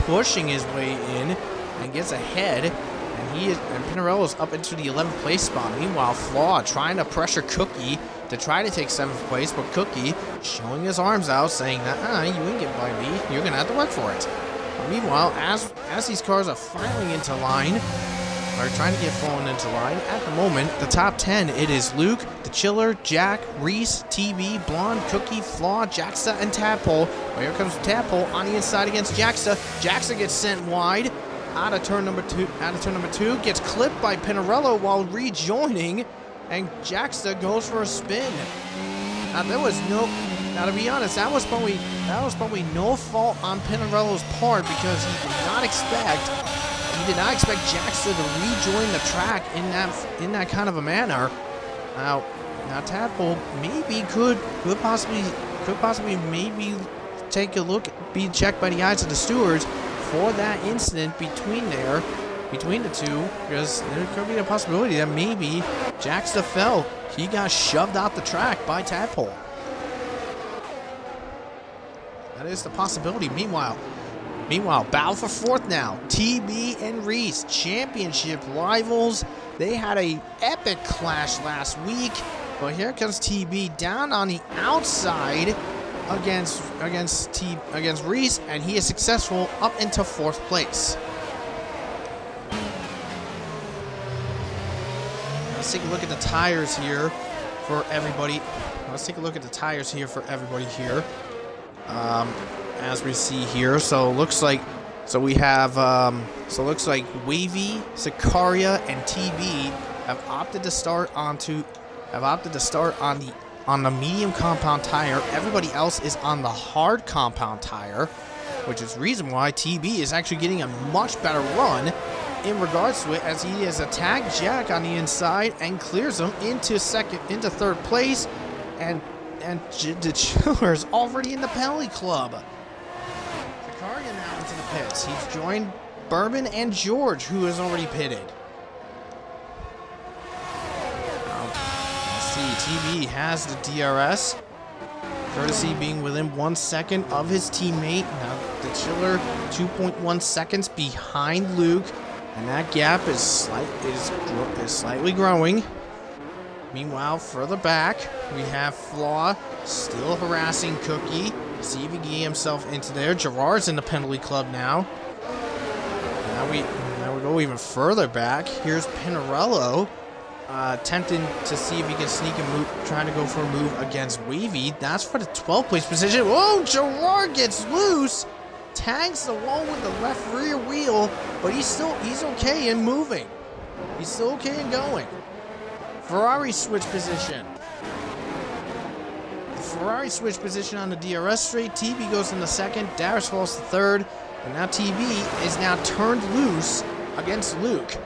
pushing his way in and gets ahead. And Pinarello's up into the 11th place spot. Meanwhile, Flaw trying to pressure Cookie to try to take 7th place. But Cookie showing his arms out saying that, you ain't getting by me. You're going to have to work for it. But meanwhile, as these cars are filing into line, are trying to get fallen into line. At the moment, the top 10, it is Luke, The Chiller, Jack, Reese, TV, Blonde, Cookie, Flaw, Jacksta, and Tadpole. Well, here comes Tadpole on the inside against Jacksta. Jacksta gets sent wide out of turn number 2. Gets clipped by Pinarello while rejoining, and Jacksta goes for a spin. Now Now to be honest, that was probably no fault on Pinarello's part because he did not expect Jacksta to rejoin the track in that kind of a manner. Now Tadpole maybe could possibly maybe take a look, be checked by the eyes of the stewards for that incident between the two, because there could be a possibility that maybe Jacksta fell. He got shoved out the track by Tadpole. That is the possibility. Meanwhile, battle for 4th now. TB and Reese, championship rivals. They had a epic clash last week, but here comes TB down on the outside against Reese, and he is successful up into 4th place. Let's take a look at the tires here for everybody. As we see here, so looks like Wavy, Sicaria, and TB have opted to start on the medium compound tire. Everybody else is on the hard compound tire, which is the reason why TB is actually getting a much better run in regards to it, as he has attacked Jack on the inside and clears him into 3rd place, and the Chiller is already in the penalty club. Sicaria now into the pits. He's joined Bourbon and George, who is already pitted. Let's see, TV has the DRS. Courtesy being within 1 second of his teammate. Now the Chiller 2.1 seconds behind Luke, and that gap is slightly growing. Meanwhile, further back, we have Flaw still harassing Cookie. See if he can get himself into there. Gerard's in the penalty club now. Now we go even further back. Here's Pinarello. Attempting to see if he can sneak a move, trying to go for a move against Wavy. That's for the 12th place position. Whoa, Gerard gets loose. Tags the wall with the left rear wheel, but he's okay in moving. He's still okay in going. Ferrari switch position. The Ferrari switch position on the DRS straight. TB goes in the second. Darius falls to third. And now TB is now turned loose against Luke.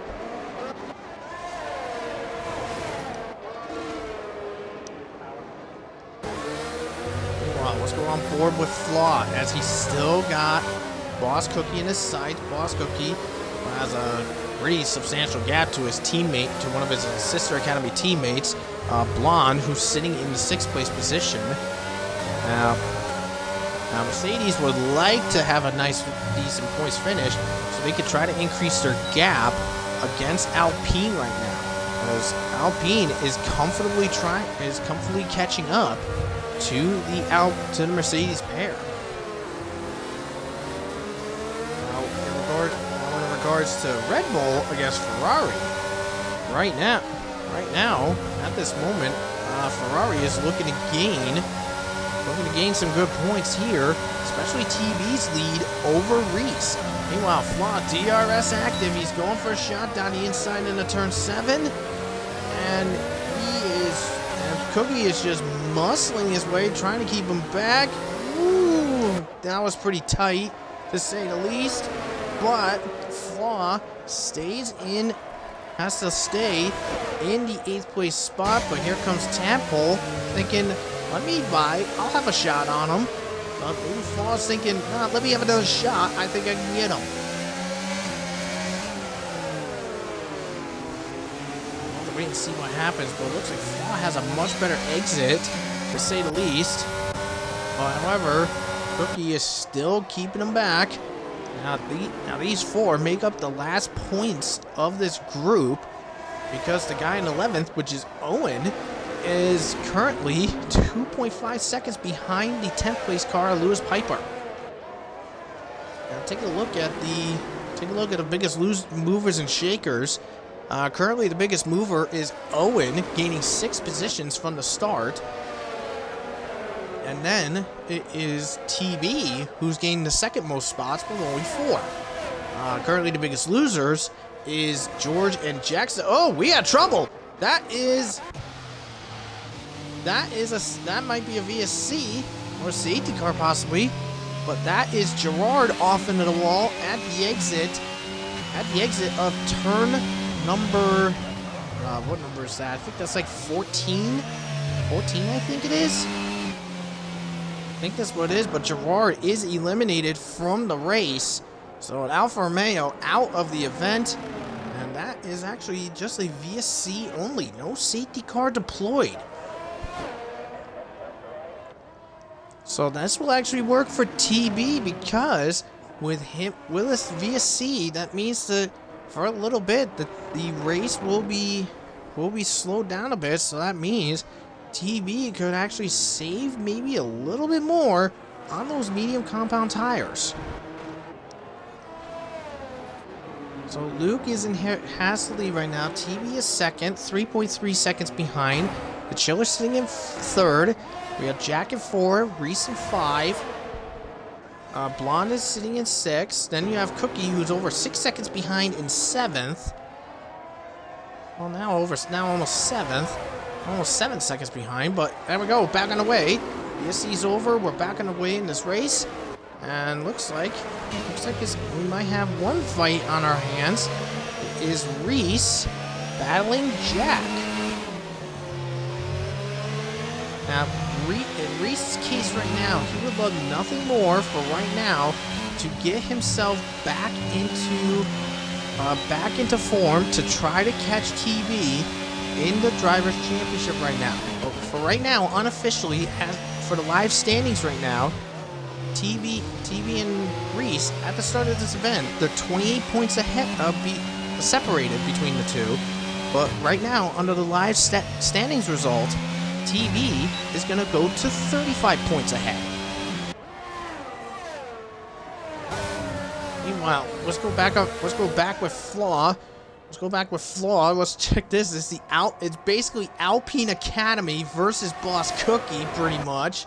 Let's go on board with Flaw as he's still got Boss Cookie in his sights. Boss Cookie has a pretty substantial gap to his teammate, to one of his sister academy teammates, Blonde, who's sitting in the 6th place position. Now Mercedes would like to have a nice, decent points finish so they could try to increase their gap against Alpine right now, because Alpine is comfortably catching up to the Mercedes pair. Now, in regards to Red Bull against Ferrari, right now, at this moment, Ferrari is looking to gain some good points here, especially TB's lead over Reese. Meanwhile, Flaw, DRS active. He's going for a shot down the inside into turn 7, and Cookie is just muscling his way, trying to keep him back. Ooh, that was pretty tight, to say the least. But Flaw has to stay in the 8th place spot. But here comes Tadpole, thinking, let me buy. I'll have a shot on him. But maybe Flaw's thinking, let me have another shot. I think I can get him. Wait and see what happens, but it looks like Flaw has a much better exit, to say the least. But however, Cookie is still keeping him back. Now these 4 make up the last points of this group, because the guy in 11th, which is Owen, is currently 2.5 seconds behind the 10th place car, Lewis Piper. Now take a look at the biggest movers and shakers. Currently, the biggest mover is Owen, gaining 6 positions from the start. And then it is TB, who's gaining the second most spots, with only 4. Currently, the biggest losers is George and Jackson. Oh, we had trouble. That might be a VSC or a safety car possibly, but that is Gerard off into the wall at the exit of turn number, what number is that? I think that's like 14, I think it is. I think that's what it is, but Gerard is eliminated from the race. So an Alfa Romeo out of the event, and that is actually just a VSC only, no safety car deployed. So this will actually work for TB, because with this VSC, that means that for a little bit the race will be slowed down a bit. So that means TB could actually save maybe a little bit more on those medium compound tires. So Luke is has the lead right now. TB is second, 3.3 seconds behind. The Chiller's sitting in 3rd. We have Jack in 4, Reese in 5. Blonde is sitting in 6th. Then you have Cookie, who's over 6 seconds behind in 7th. Well, now almost 7th. Almost 7 seconds behind, but there we go, back on the way. The SC's over, we're back on the way in this race. And looks like we might have one fight on our hands. It is Reese battling Jack. Now, in Reese's case right now, he would love nothing more for right now to get himself back into form to try to catch TB in the Drivers' Championship right now. But for right now, unofficially, for the live standings right now, TV and Greece at the start of this event, they're 28 points ahead separated between the two. But right now, under the live standings result, TV is going to go to 35 points ahead. Meanwhile, let's go back with Flaw. Let's check this. It's basically Alpine Academy versus Boss Cookie, pretty much.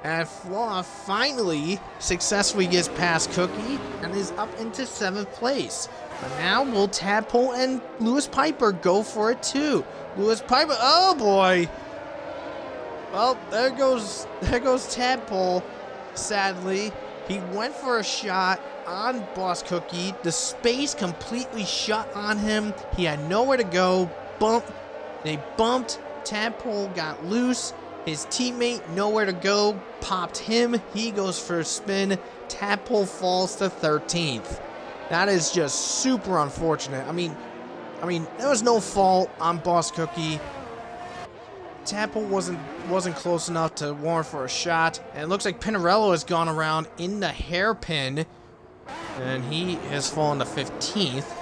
And Flaw finally successfully gets past Cookie and is up into 7th place. But now will Tadpole and Lewis Piper go for it too? Lewis Piper, oh boy! Well, there goes Tadpole. Sadly, he went for a shot on Boss Cookie. The space completely shut on him. He had nowhere to go. They bumped. Tadpole got loose. His teammate, nowhere to go, popped him. He goes for a spin. Tadpole falls to 13th. That is just super unfortunate. I mean, there was no fault on Boss Cookie. Tadpole wasn't close enough to warrant for a shot. And it looks like Pinarello has gone around in the hairpin. And he has fallen to 15th.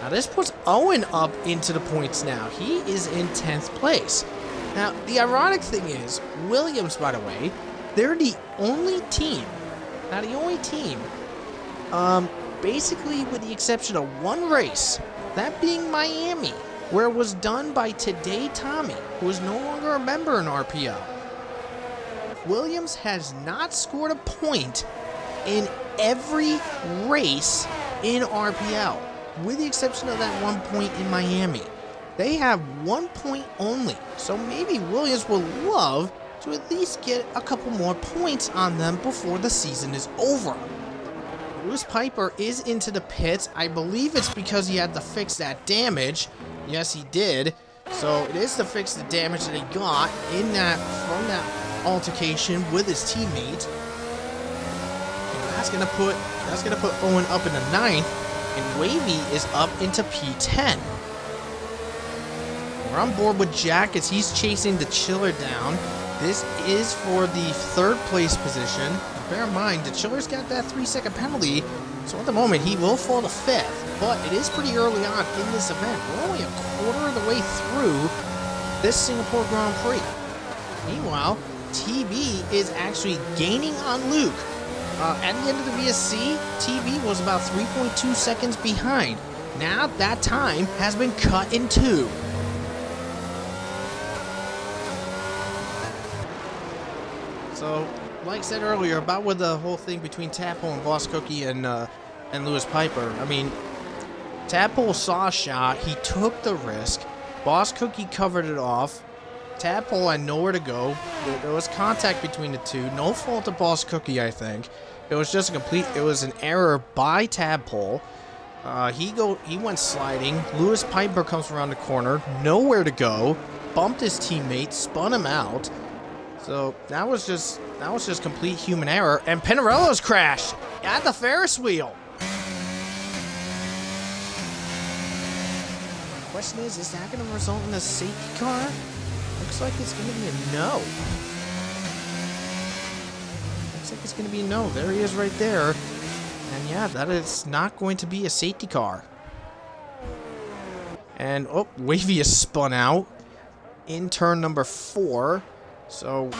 Now this puts Owen up into the points now. He is in 10th place. Now, the ironic thing is, Williams, by the way, they're the only team, basically with the exception of one race, that being Miami, where it was done by Today Tommy, who is no longer a member in RPL. Williams has not scored a point in every race in RPL, with the exception of that 1 point in Miami. They have 1 point only, so maybe Williams would love to at least get a couple more points on them before the season is over. Lewis Piper is into the pits. I believe it's because he had to fix that damage. Yes, he did. So it is to fix the damage that he got from that altercation with his teammate. And that's gonna put Owen up in the 9th, and Wavy is up into P10. We're on board with Jack as he's chasing the Chiller down. This is for the 3rd place position. Bear in mind, the Chiller's got that 3-second penalty, so at the moment he will fall to 5th. But it is pretty early on in this event. We're only a quarter of the way through this Singapore Grand Prix. Meanwhile, TB is actually gaining on Luke. At the end of the VSC, TB was about 3.2 seconds behind. Now that time has been cut in 2. So, like I said earlier, about with the whole thing between Tadpole and Boss Cookie and Lewis Piper, I mean, Tadpole saw a shot, he took the risk, Boss Cookie covered it off, Tadpole had nowhere to go, there was contact between the two, no fault of Boss Cookie, I think. It was just it was an error by Tadpole. He went sliding, Lewis Piper comes around the corner, nowhere to go, bumped his teammate, spun him out. So that was just complete human error, and Pinarello's crashed at the Ferris wheel. The question is that going to result in a safety car? Looks like it's going to be a no. Looks like it's going to be a no. There he is right there. And yeah, that is not going to be a safety car. And, oh, Wavy is spun out in turn number 4. So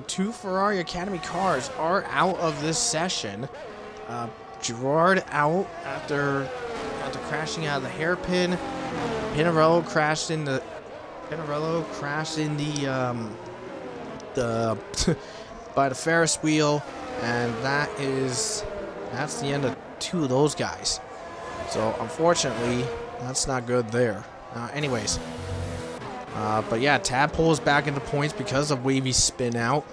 2 Ferrari Academy cars are out of this session. Gerard out after crashing out of the hairpin. Pinarello crashed in the by the Ferris wheel, and that's the end of 2 of those guys. So unfortunately, that's not good there. Anyways. But yeah, Tadpole is back into points because of Wavy's spin out.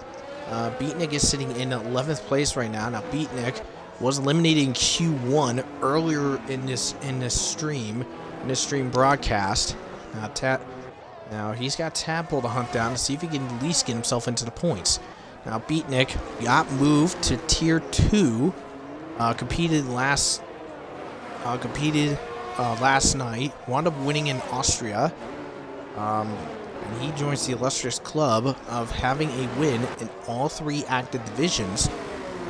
Beatnik is sitting in 11th place right now. Now Beatnik was eliminated in Q1 earlier in this stream broadcast. Now he's got Tadpole to hunt down to see if he can at least get himself into the points. Now Beatnik got moved to Tier 2. Competed last night. Wound up winning in Austria. And he joins the illustrious club of having a win in all 3 active divisions.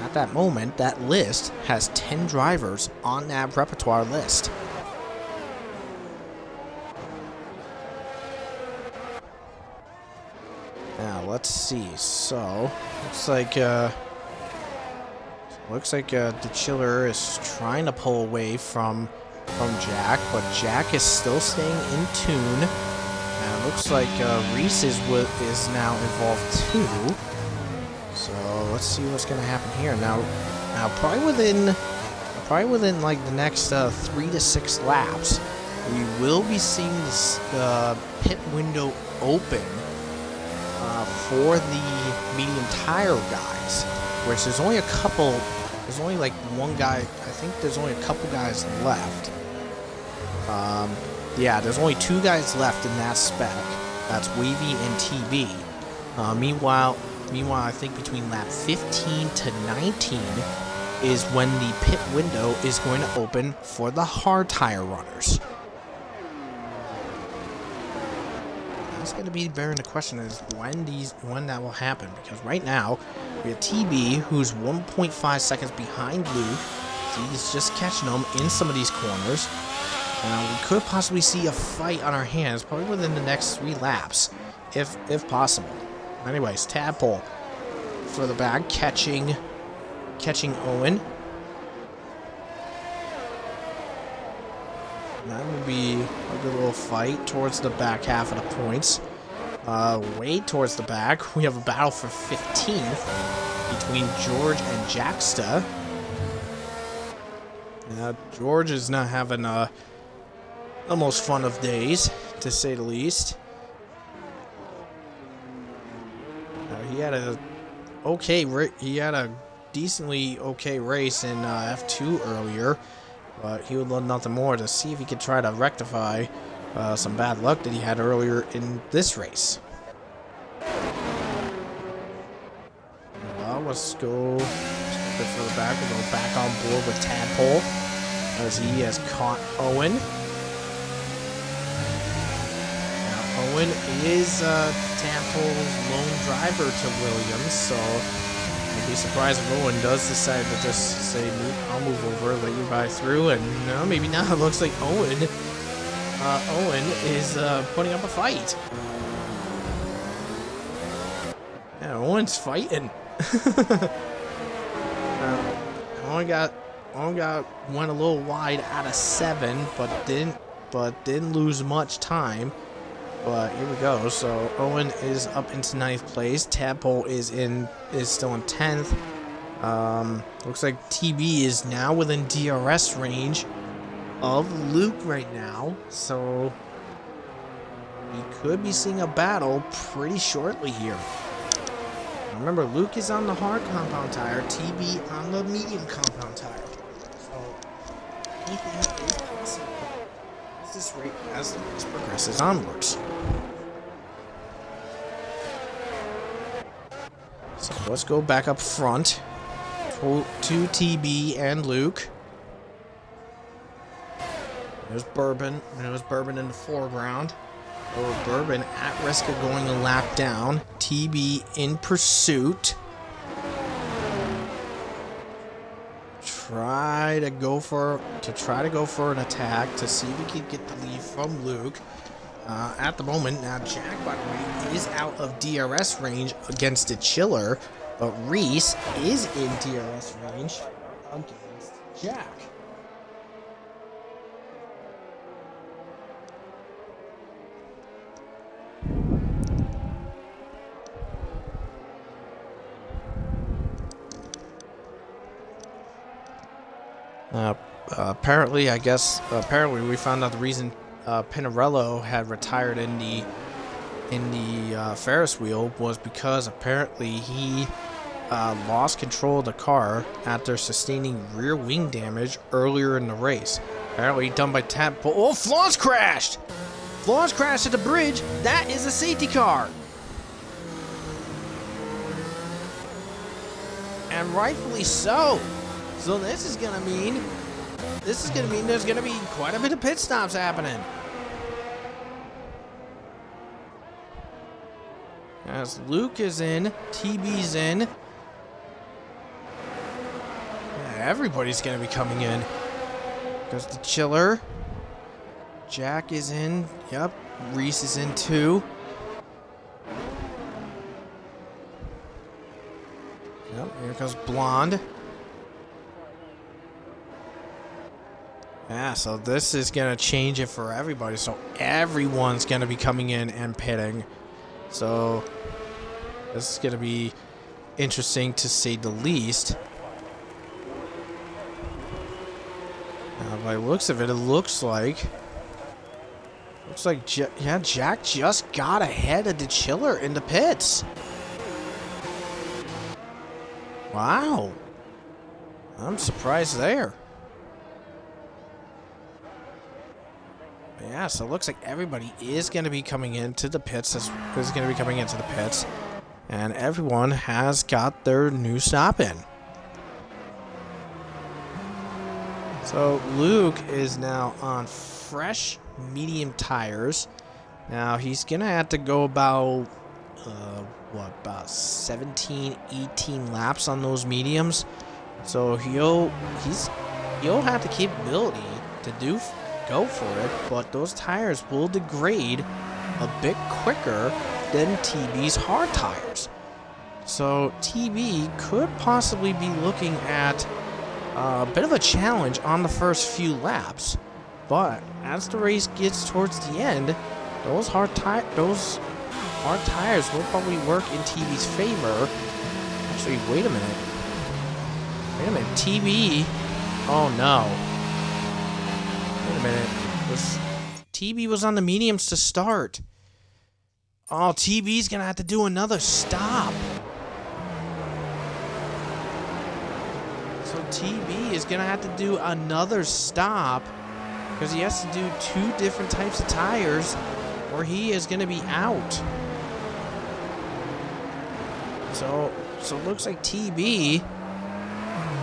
At that moment, that list has 10 drivers on that repertoire list. Now, let's see. So, looks like the Chiller is trying to pull away from Jack, but Jack is still staying in tune. And it looks like Reese is now involved too. So let's see what's gonna happen here. Now probably within like the next 3 to 6 laps, we will be seeing the pit window open for the medium tire guys, which there's only like one guy. I think there's only a couple guys left. Yeah, there's only 2 guys left in that spec. That's Wavy and TB. Meanwhile, I think between lap 15 to 19 is when the pit window is going to open for the hard tire runners. That's going to be bearing the question is when that will happen, because right now we have TB, who's 1.5 seconds behind Luke. So he's just catching them in some of these corners. We could possibly see a fight on our hands, probably within the next 3 laps, if possible. Anyways, Tadpole for the back, catching Owen. That would be a good little fight towards the back half of the points. Way towards the back, we have a battle for 15th between George and Jacksta. Now, George is not having the most fun of days, to say the least. He had a decently okay race in F2 earlier, but he would love nothing more to see if he could try to rectify some bad luck that he had earlier in this race. Well, let's go for the back. We'll go back on board with Tadpole as he has caught Owen. Now, Owen is Tadpole's lone driver to Williams, so I'd be surprised if Owen does decide to just say, I'll move over, let you buy through, and no, maybe not. It looks like Owen is putting up a fight. Yeah, Owen's fighting. Owen went a little wide out of 7, but didn't lose much time. But here we go. So Owen is up into 9th place. Tadpole is still in 10th. Looks like TB is now within DRS range of Luke right now. So we could be seeing a battle pretty shortly here. Remember, Luke is on the hard compound tire, TB on the medium compound tire. So anything is possible as the race progresses onwards. So let's go back up front to TB and Luke. There's Bourbon. There's Bourbon in the foreground. Oh, Bourbon at risk of going a lap down. TB in pursuit. Try to go for an attack to see if we can get the lead from Luke. At the moment, now Jack, by the way, is out of DRS range against the Chiller, but Reese is in DRS range against Jack. Apparently we found out the reason Pinarello had retired in the Ferris wheel was because apparently he lost control of the car after sustaining rear wing damage earlier in the race. Apparently done by Tadpole. Oh, Flaws crashed! Flaws crashed at the bridge. That is a safety car. And rightfully so. So this is gonna mean there's gonna be quite a bit of pit stops happening. As Luke is in, TB's in. Yeah, everybody's going to be coming in. Goes the Chiller. Jack is in. Yep. Reese is in too. Yep, here goes Blonde. Yeah, so this is going to change it for everybody. So everyone's going to be coming in and pitting. So this is going to be interesting to say the least. Now, by the looks of it, it looks like Jack just got ahead of the Chiller in the pits. Wow. I'm surprised there. Yeah, so it looks like everybody is going to be coming into the pits. Is going to be coming into the pits. And everyone has got their new stop in. So Luke is now on fresh medium tires. Now he's going to have to go about, about 17, 18 laps on those mediums. So he'll have the capability to go for it, but those tires will degrade a bit quicker than TB's hard tires. So TB could possibly be looking at a bit of a challenge on the first few laps, but as the race gets towards the end, those hard tires will probably work in TB's favor. Actually, wait a minute. TB. Oh no. Wait a minute. TB was on the mediums to start. Oh, TB's gonna have to do another stop. So TB is gonna have to do another stop because he has to do 2 different types of tires or he is gonna be out. So it looks like TB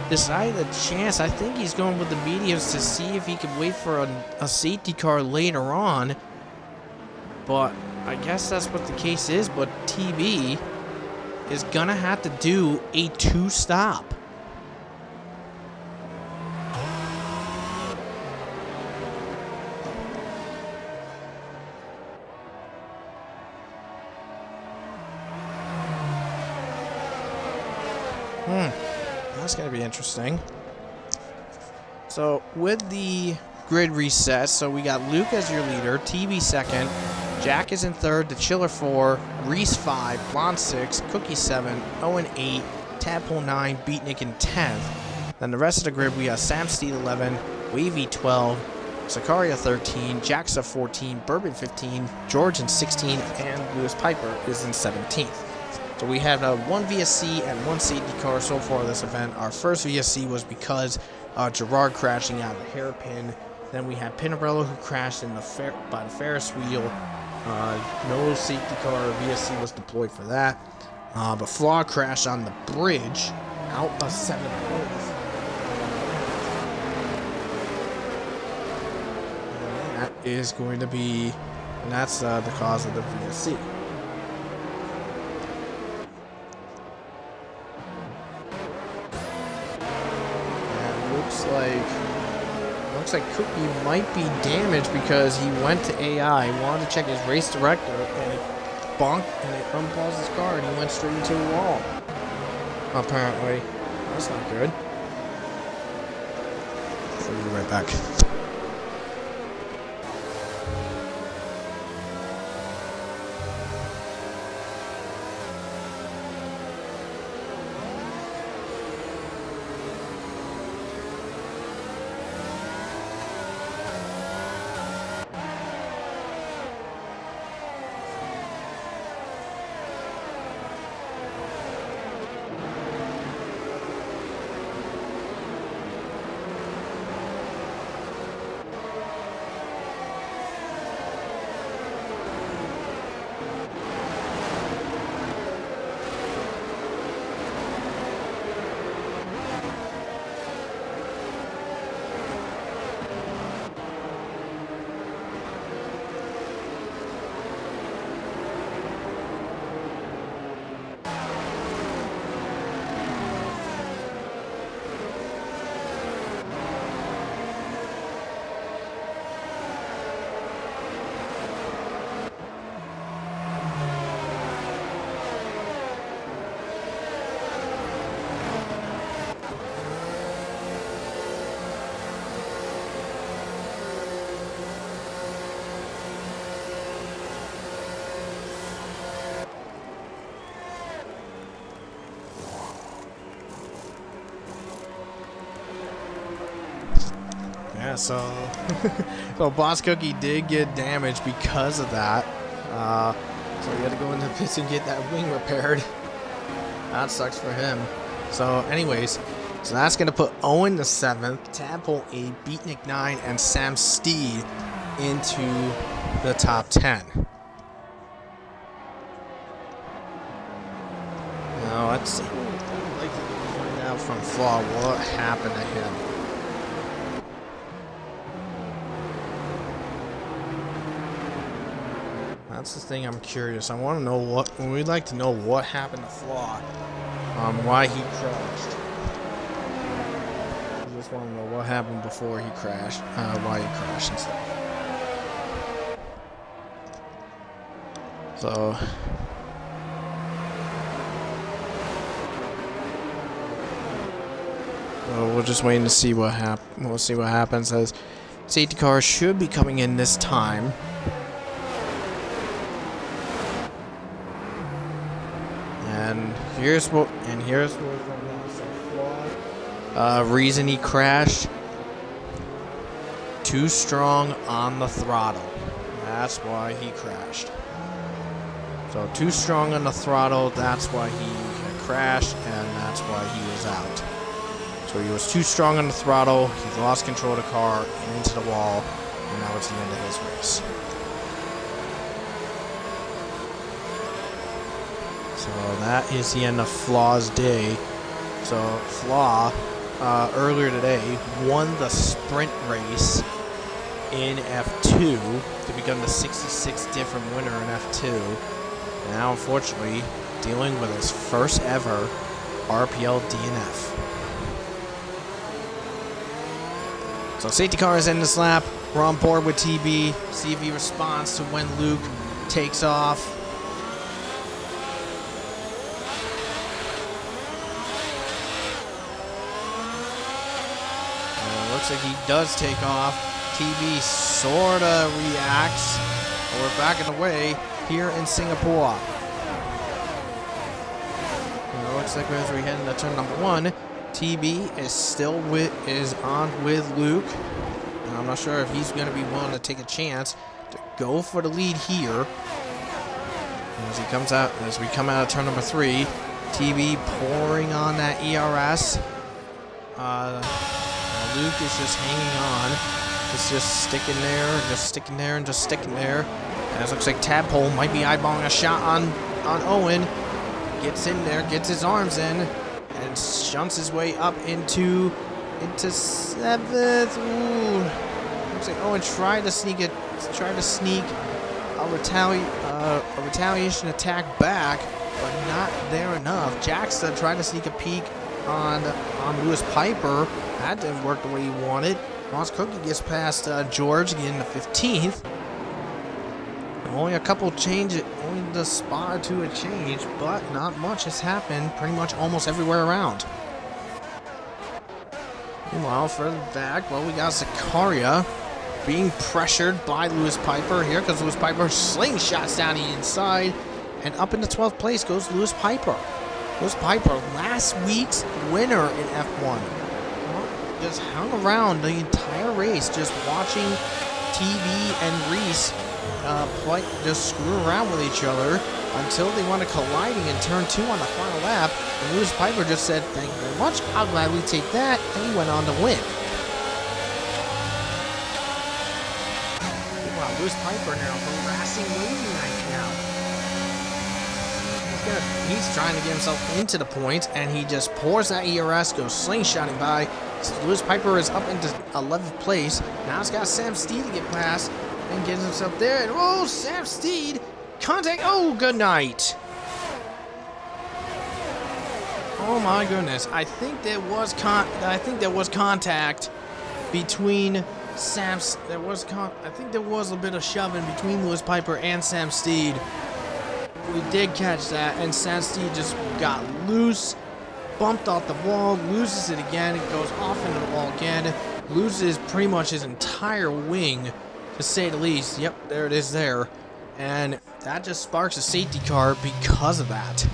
decided a chance. I think he's going with the mediums to see if he could wait for a safety car later on. But I guess that's what the case is. But TB is going to have to do a 2-stop. That's going to be interesting. So with the grid reset, so we got Luke as your leader, TB second, Jack is in third, the Chiller 4, Reese 5, Blonde 6, Cookie 7, Owen 8, Tadpole 9, Beatnik in 10th. Then the rest of the grid, we got Sam Steele 11, Wavy 12, Sicaria 13, Jaxa 14, Bourbon 15, George in 16, and Lewis Piper is in 17th. So we had 1 VSC and 1 safety car so far this event. Our first VSC was because Gerard crashing out of the hairpin. Then we had Pinarello who crashed in by the Ferris wheel. No safety car or VSC was deployed for that. But Flaw crashed on the bridge out of 7th place. And that is going to be, and that's the cause of the VSC. Looks like Cookie might be damaged because he went to AI, wanted to check his race director, and it bonked and it unpaused his car and he went straight into the wall. Apparently. That's not good. I'll be right back. Yeah, so so Boss Cookie did get damaged because of that. So he had to go into the pits and get that wing repaired. That sucks for him. So anyways, so that's going to put Owen the 7th, Tadpole 8, Beatnik 9, and Sam Steed into the top 10. Now let's see. I'd like to find out from Flaw what happened to him. That's the thing I'm curious. I want to know what. We'd like to know what happened to Flaw. Why he crashed. I just want to know what happened before he crashed. Why he crashed and stuff. So. We're just waiting to see what happens. We'll see what happens, as safety cars should be coming in this time. And here's what reason he crashed. Too strong on the throttle. That's why he crashed. So too strong on the throttle. That's why he crashed, and that's why he was out. So he was too strong on the throttle, he lost control of the car, and into the wall, and that was the end of his race. So that is the end of Flaw's day. So Flaw, earlier today, won the sprint race in F2 to become the 66th different winner in F2. And now, unfortunately, dealing with his first ever RPL DNF. So safety car is in this lap. We're on board with TB. See if he responds to when Luke takes off. Looks like he does take off. TB sorta reacts. We're back in the way here in Singapore. Looks like as we head into turn number 1. TB is still on with Luke. And I'm not sure if he's going to be willing to take a chance to go for the lead here. As we come out of turn number 3, TB pouring on that ERS. Luke is just hanging on. It's just sticking there, and just sticking there. And it looks like Tadpole might be eyeballing a shot on Owen. Gets in there, gets his arms in, and shunts his way up into 7th. Ooh. Looks like Owen tried to sneak a retaliation attack back, but not there enough. Jackson tried to sneak a peek on Lewis Piper. That didn't work the way he wanted. Boss Cookie gets past George, getting to 15th. Only a couple changes, only the spot or two had changed, but not much has happened pretty much almost everywhere around. Meanwhile, further back, well, we got Zakaria being pressured by Lewis Piper here, because Lewis Piper slingshots down the inside, and up into 12th place goes Lewis Piper. Lewis Piper, last week's winner in F1. Just hung around the entire race, just watching TV and Reese just screw around with each other until they wound up colliding in turn 2 on the final lap. And Lewis Piper just said, "Thank you very much, I'll gladly take that," and he went on to win. Meanwhile, Lewis Piper now harassing Wavy Knight now. He's trying to get himself into the points, and he just pours that ERS, goes slingshotting by. So Lewis Piper is up into 11th place. Now it's got Sam Steed to get past and gets himself there. And oh, Sam Steed, contact. Oh, good night. Oh my goodness! I think there was contact between I think there was a bit of shoving between Lewis Piper and Sam Steed. We did catch that, and Sam Steed just got loose, bumped off the wall, loses it again, it goes off into the wall again, loses pretty much his entire wing, to say the least. Yep, there it is there. And that just sparks a safety car because of that.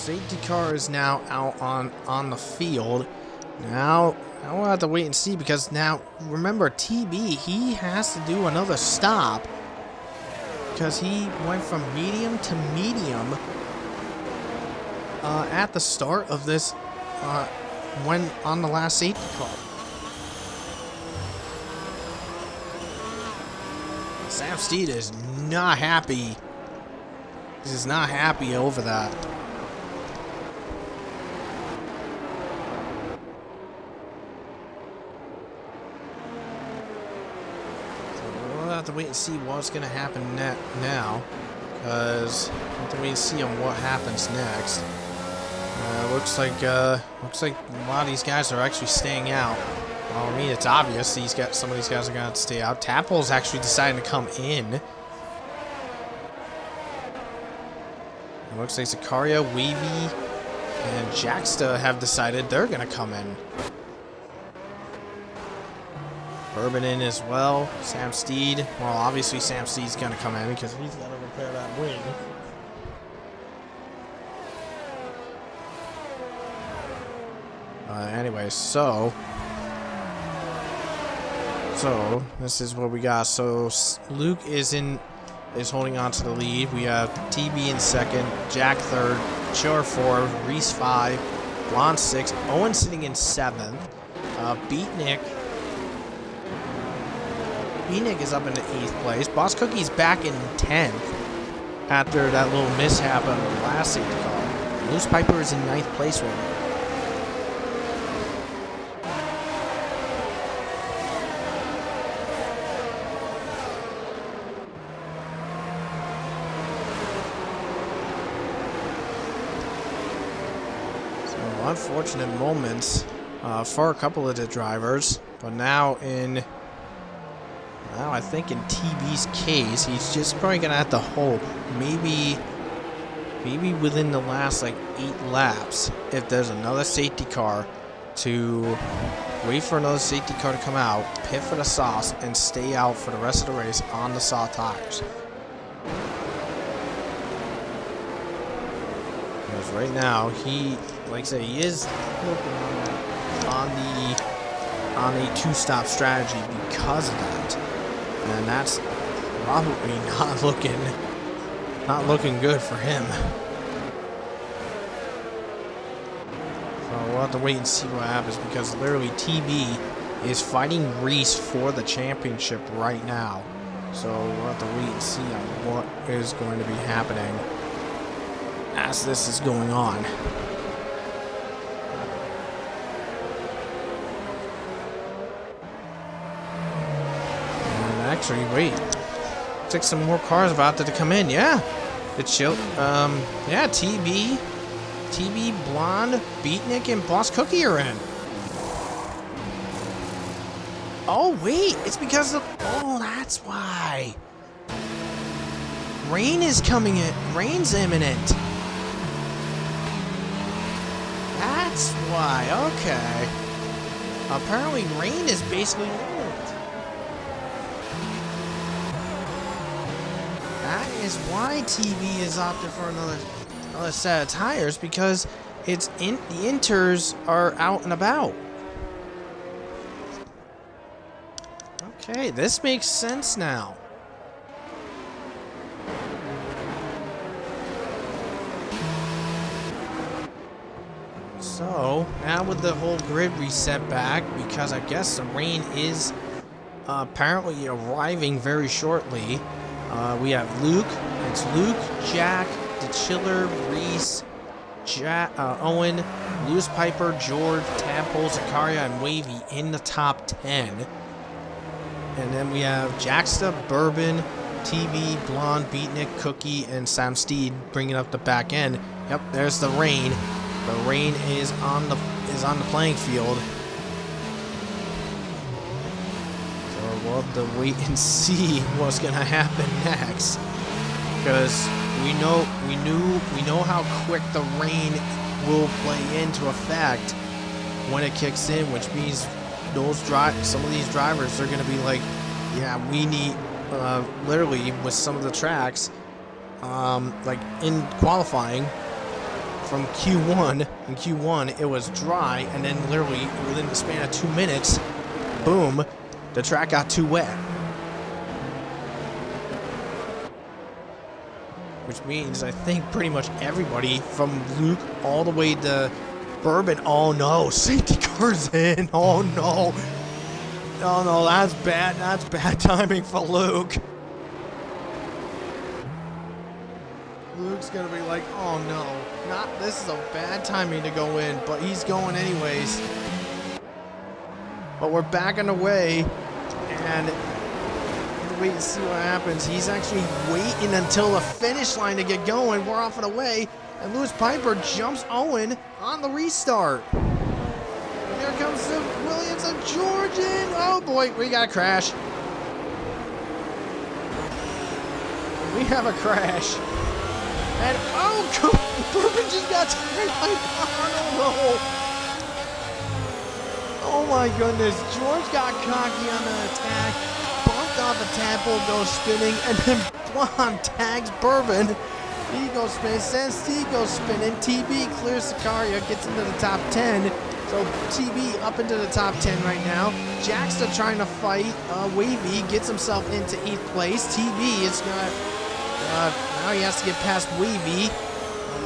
safety car is now out on the field. Now we'll have to wait and see, because now, remember, TB, he has to do another stop because he went from medium to medium at the start of this when on the last safety car. Sam Steed is not happy. He's not happy over that. We'll have to wait and see what's going to happen now, because we'll have to wait and see on what happens next. Looks like a lot of these guys are actually staying out. Well, I mean, it's obvious some of these guys are going to have to stay out. Tapple's actually deciding to come in. It looks like Zakaria, Wavy, and Jaxta have decided they're going to come in. Bourbon in as well. Sam Steed. Well, obviously Sam Steed's going to come in because he's got to repair that wing. Anyway, so this is what we got. So Luke is holding on to the lead. We have TB in second, Jack third, Chiller 4, Reese 5, Blonde 6, Owen sitting in 7th. Beatnik is up in the 8th place. Boss Cookie's back in 10th after that little mishap on the last safety car. Loose Piper is in 9th place right now. Unfortunate moments for a couple of the drivers, but now I think in TB's case, he's just probably gonna have to hope maybe within the last like 8 laps, if there's another safety car, to wait for another safety car to come out, pit for the sauce, and stay out for the rest of the race on the soft tires. Because right now like I said, he is looking on the 2-stop strategy because of that, and that's probably not looking good for him. So we'll have to wait and see what happens, because literally TB is fighting Reese for the championship right now. So we'll have to wait and see on what is going to be happening as this is going on. Actually, wait. Looks like some more cars about to come in. Yeah. The chill. Yeah, TB, Blonde, Beatnik, and Boss Cookie are in. Oh, wait. It's because of... Oh, that's why. Rain is coming in. Rain's imminent. That's why. Okay. Apparently, rain is basically imminent. That is why TB is opted for another set of tires, because the inters are out and about. Okay, this makes sense now. So now with the whole grid reset back, because I guess the rain is apparently arriving very shortly. We have Luke. It's Luke, Jack, the Chiller, Reese, Owen, Loose Piper, George, Tadpole, Zakaria, and Wavy in the top 10. And then we have Jaxta, Bourbon, TB, Blonde, Beatnik, Cookie, and Sam Steed bringing up the back end. Yep, there's the rain. The rain is on the playing field. We'll have to wait and see what's gonna happen next, because we know how quick the rain will play into effect when it kicks in, which means some of these drivers are gonna be like, yeah, we need literally with some of the tracks, like in qualifying from Q1. In Q1, it was dry, and then literally within the span of 2 minutes, boom, the track got too wet. Which means I think pretty much everybody from Luke all the way to Bourbon. Oh no, safety car's in. Oh no. Oh no, that's bad. That's bad timing for Luke. Luke's gonna be like, oh no, this is a bad timing to go in, but he's going anyways. But we're backing away, and wait and see what happens. He's actually waiting until the finish line to get going. We're off and away, and Lewis Piper jumps Owen on the restart. Here comes the Williams and Georgian. Oh boy, we got a crash. We have a crash. And oh, Bourbon just got tired by no. Oh my goodness, George got cocky on the attack. Off the tadpole, goes spinning, and then Blonde tags Bourbon. He goes spinning, Steve goes spinning, TB clears Sicaria, gets into the top 10. So TB up into the top 10 right now. Jacksta trying to fight Wavy, gets himself into 8th place. TB is gonna, now he has to get past Wavy.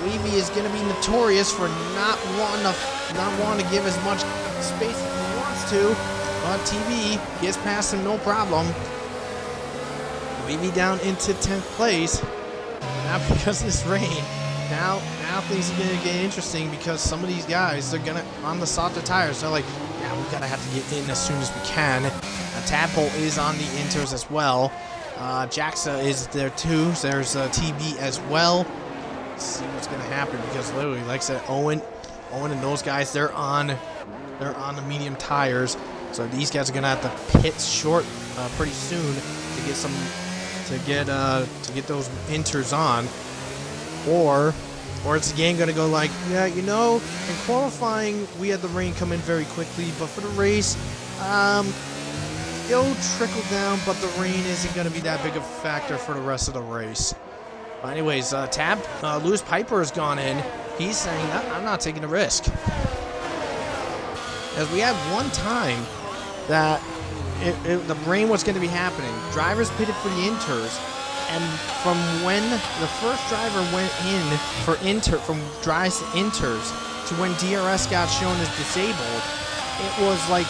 Wavy is gonna be notorious for not wanting to give as much space as he wants to. But TB gets past him no problem. Wavy down into 10th place. Now because of this rain, now things are gonna get interesting because some of these guys, they're gonna on the softer tires. They're like, yeah, we gotta have to get in as soon as we can. Tadpole is on the inters as well. Jaxa is there too. So there's TB as well. Let's see what's gonna happen because literally, like I said, Owen and those guys, they're on the medium tires. So these guys are gonna have to pit short pretty soon to get those inters on, or it's again gonna go like, yeah, you know, in qualifying we had the rain come in very quickly, but for the race, it'll trickle down, but the rain isn't gonna be that big of a factor for the rest of the race. But anyways, Lewis Piper has gone in. He's saying, I'm not taking a risk. As we had one time that the rain was going to be happening. Drivers pitted for the inters, and from when the first driver went in from dries to inters to when DRS got shown as disabled, it was like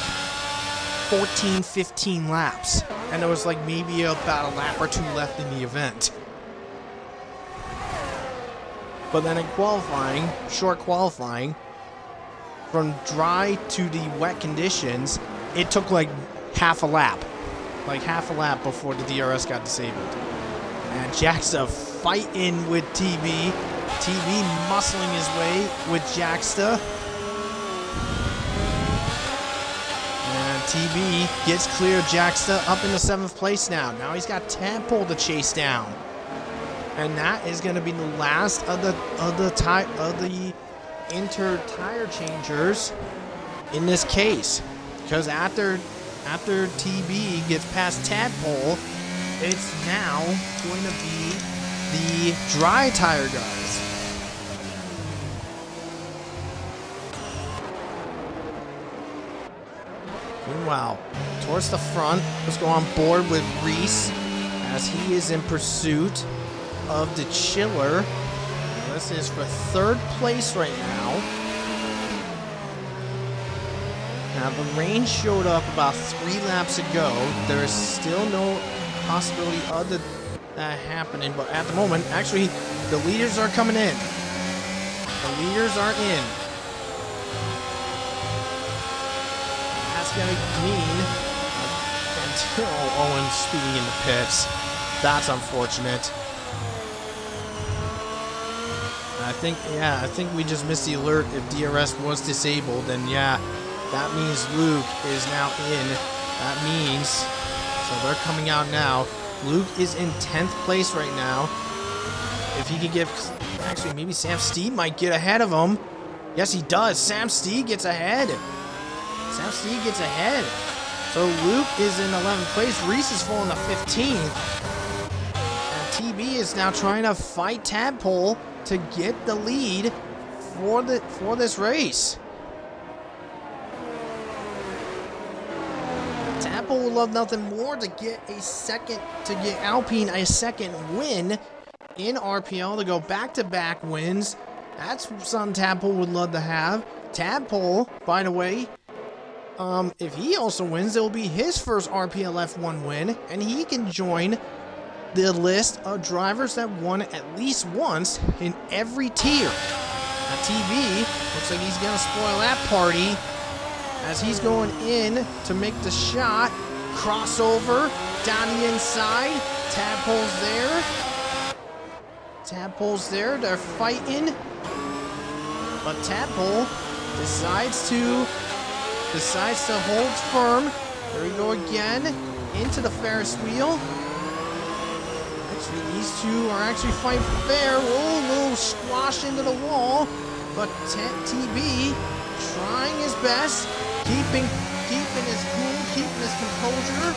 14, 15 laps, and there was like maybe about a lap or two left in the event. But then in qualifying, short qualifying, from dry to the wet conditions, it took like half a lap before the DRS got disabled. And Jacksta fighting with TB. TB muscling his way with Jacksta. And TB gets clear of Jacksta up into 7th place now. Now he's got Tadpole to chase down. And that is going to be the last of the inter tire changers in this case, because after TB gets past Tadpole, it's now going to be the dry tire guys. Meanwhile, towards the front, let's go on board with Reese as he is in pursuit of the Chiller. This is for 3rd place right now. Now the rain showed up about 3 laps ago. There is still no possibility of that happening, but at the moment, actually, the leaders are coming in. The leaders are in. That's gonna mean until Owen's speeding in the pits. That's unfortunate. I think we just missed the alert. If DRS was disabled, then yeah, that means Luke is now in. That means, so they're coming out now. Luke is in 10th place right now. If he could get, actually maybe Sam Steed might get ahead of him. Yes, he does. Sam Steed gets ahead. Sam Steed gets ahead. So Luke is in 11th place. Reese is falling to 15th. And TB is now trying to fight Tadpole to get the lead for this race. Tadpole would love nothing more to get Alpine a second win in RPL, to go back-to-back wins. That's something Tadpole would love to have. Tadpole, by the way, if he also wins, it will be his first RPL F1 win, and he can join the list of drivers that won at least once in every tier. Now, TV looks like he's going to spoil that party as he's going in to make the shot. Crossover down the inside. Tadpole's there. Tadpole's there. They're fighting. But Tadpole decides to hold firm. There we go again. Into the Ferris wheel. Actually, these two are actually fighting fair. Whoa, little squash into the wall. But TB trying his best, keeping his cool, keeping his composure.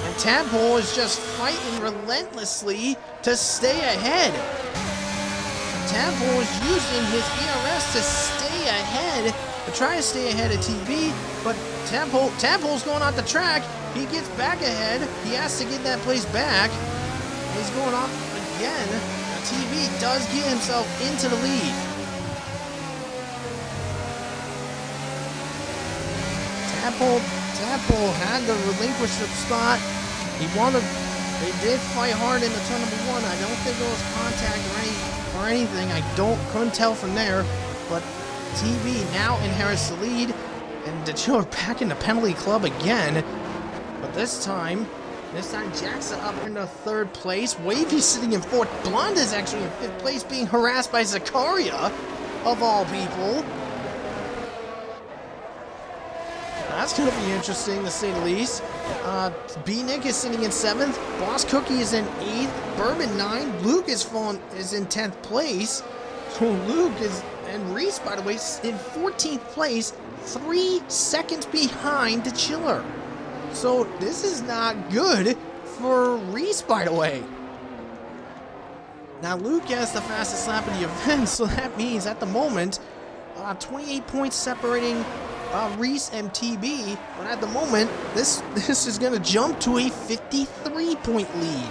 And Tadpole is just fighting relentlessly to stay ahead. Tadpole is using his ERS to stay ahead, to try to stay ahead of TB, but Tadpole's going off the track. He gets back ahead. He has to get that place back. He's going off again. TB does get himself into the lead. Tadpole had to relinquish the spot. They did fight hard in the turn number one. I don't think there was contact or anything. Couldn't tell from there. But TB now inherits the lead, and the two are back in the penalty club again. But this time Jack's up in the third place. Wavy's sitting in fourth. Blonde is actually in fifth place, being harassed by Zakaria, of all people. That's going to be interesting, to say the least. B-Nick is sitting in 7th. Boss Cookie is in 8th. Bourbon 9. Luke is in 10th place. So Luke and Reese, by the way, is in 14th place. 3 seconds behind the Chiller. So this is not good for Reese, by the way. Now Luke has the fastest lap of the event, so that means at the moment, 28 points separating Reese and TB, but at the moment, this is going to jump to a 53-point lead.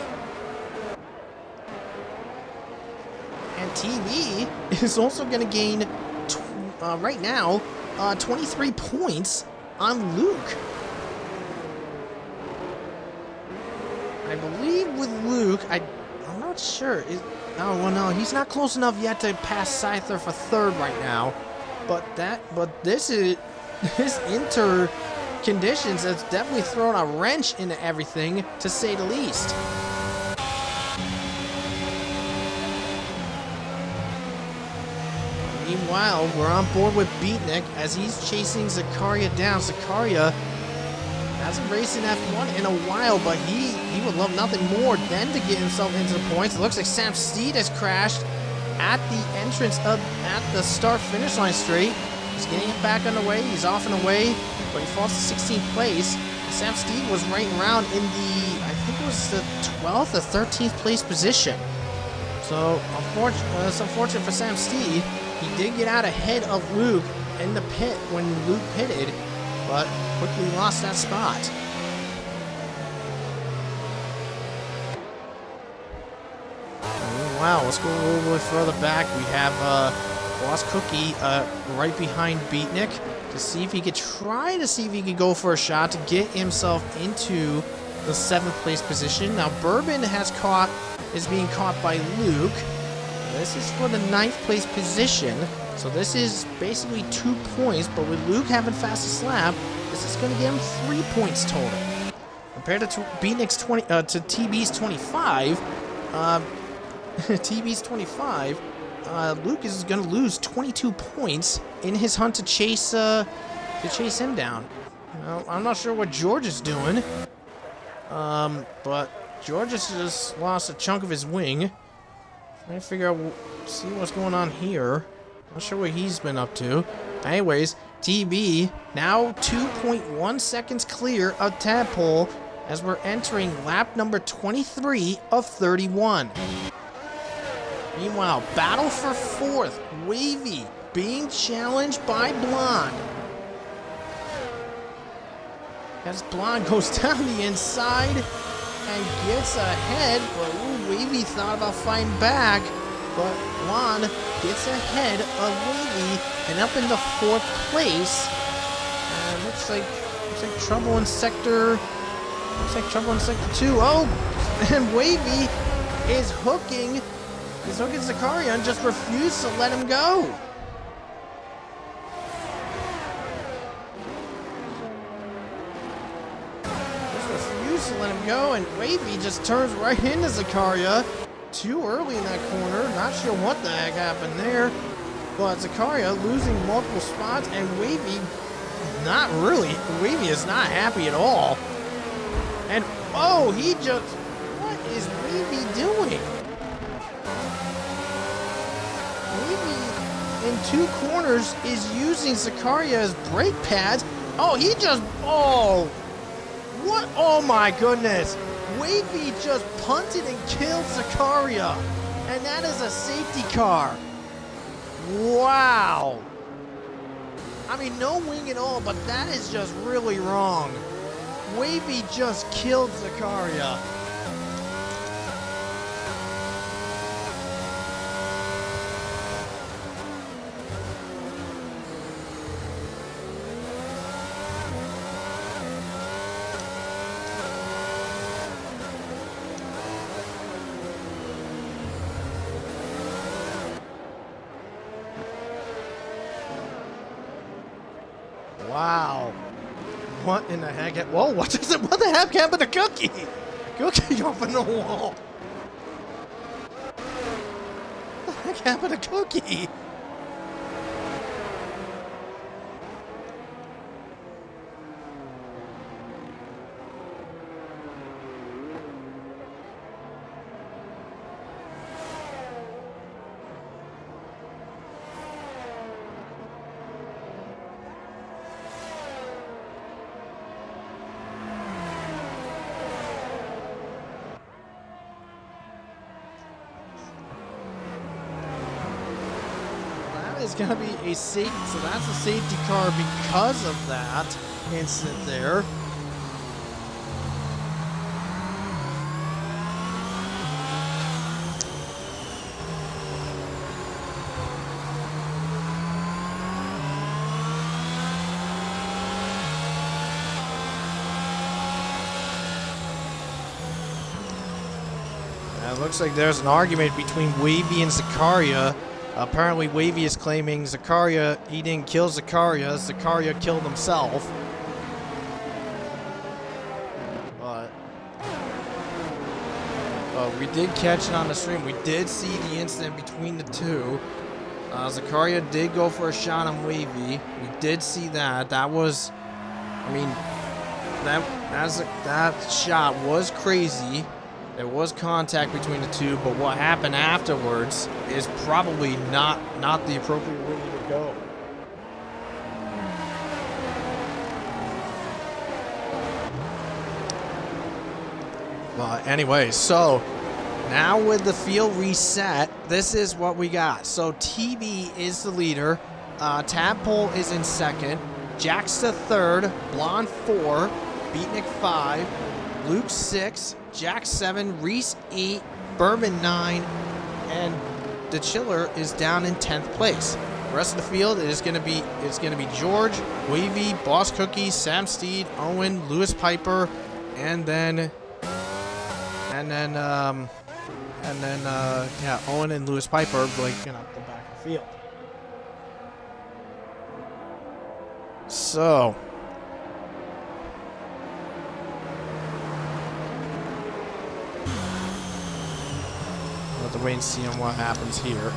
And TB is also going to gain, right now, 23 points on Luke. I believe with Luke, I'm not sure. No, he's not close enough yet to pass Scyther for third right now. But this inter conditions has definitely thrown a wrench into everything, to say the least. Meanwhile, we're on board with Beatnik as he's chasing Zakaria down. Zakaria hasn't raced in F1 in a while, but he would love nothing more than to get himself into the points. It looks like Sam Steed has crashed at the entrance at the start-finish line straight. He's getting it back underway. He's off and away, but he falls to 16th place. Sam Steed was right around in the, I think it was the 12th or 13th place position. So, it's unfortunate for Sam Steed. He did get out ahead of Luke in the pit when Luke pitted, but quickly lost that spot. Wow, let's go a little bit further back. We have Boss Cookie right behind Beatnik to see if he could go for a shot to get himself into the 7th place position. Now Bourbon is being caught by Luke. This is for the 9th place position. So this is basically 2 points, but with Luke having fastest lap, this is going to get him 3 points total. Compared to Beatnik's to TB's 25, TB's 25, Luke is going to lose 22 points in his hunt to chase him down. Well, I'm not sure what George is doing, but George has just lost a chunk of his wing. Trying to figure out, see what's going on here. Not sure what he's been up to. Anyways, TB now 2.1 seconds clear of Tadpole as we're entering lap number 23 of 31. Meanwhile, battle for fourth. Wavy being challenged by Blonde. As Blonde goes down the inside and gets ahead, but Wavy thought about fighting back. But Blonde gets ahead of Wavy and up into fourth place. And looks like trouble in sector. Looks like trouble in sector 2. Oh, and Wavy is hooking. He's hooking Zakaria and just refused to let him go. Just refused to let him go, and Wavy just turns right into Zakaria. Too early in that corner. Not sure what the heck happened there. But Zakaria losing multiple spots, and Wavy not really. Wavy is not happy at all. And oh, he just, what is Wavy doing? Wavy in two corners is using Zakaria as brake pads. Oh, he just, oh, what? Oh my goodness. Wavy just punted and killed Zakaria. And that is a safety car. Wow. I mean, no wing at all, but that is just really wrong. Wavy just killed Zakaria. Wow. What in the heck? Whoa, what the heck happened to Cookie? Cookie up in the wall. What the heck happened to Cookie? Is going to be a safety, so that's a safety car because of that incident there. It looks like there's an argument between Wavy and Zakaria. Apparently, Wavy is claiming Zakaria, he didn't kill Zakaria, Zakaria killed himself. But we did catch it on the stream. We did see the incident between the two. Zakaria did go for a shot on Wavy. We did see that. That was, I mean, that shot was crazy. There was contact between the two, but what happened afterwards is probably not the appropriate way to go. But anyway, so now with the field reset, this is what we got. So TB is the leader, Tadpole is in second, Jacksta third, Blonde 4, Beatnik 5, Luke 6, Jack 7, Reese 8, Bourbon 9, and the Chiller is down in 10th place. The rest of the field is going to be George, Wavy, Boss Cookie, Sam Steed, Owen, Lewis Piper, and then Owen and Lewis Piper blinking up the back of the field. So we'll have to wait and see on what happens here.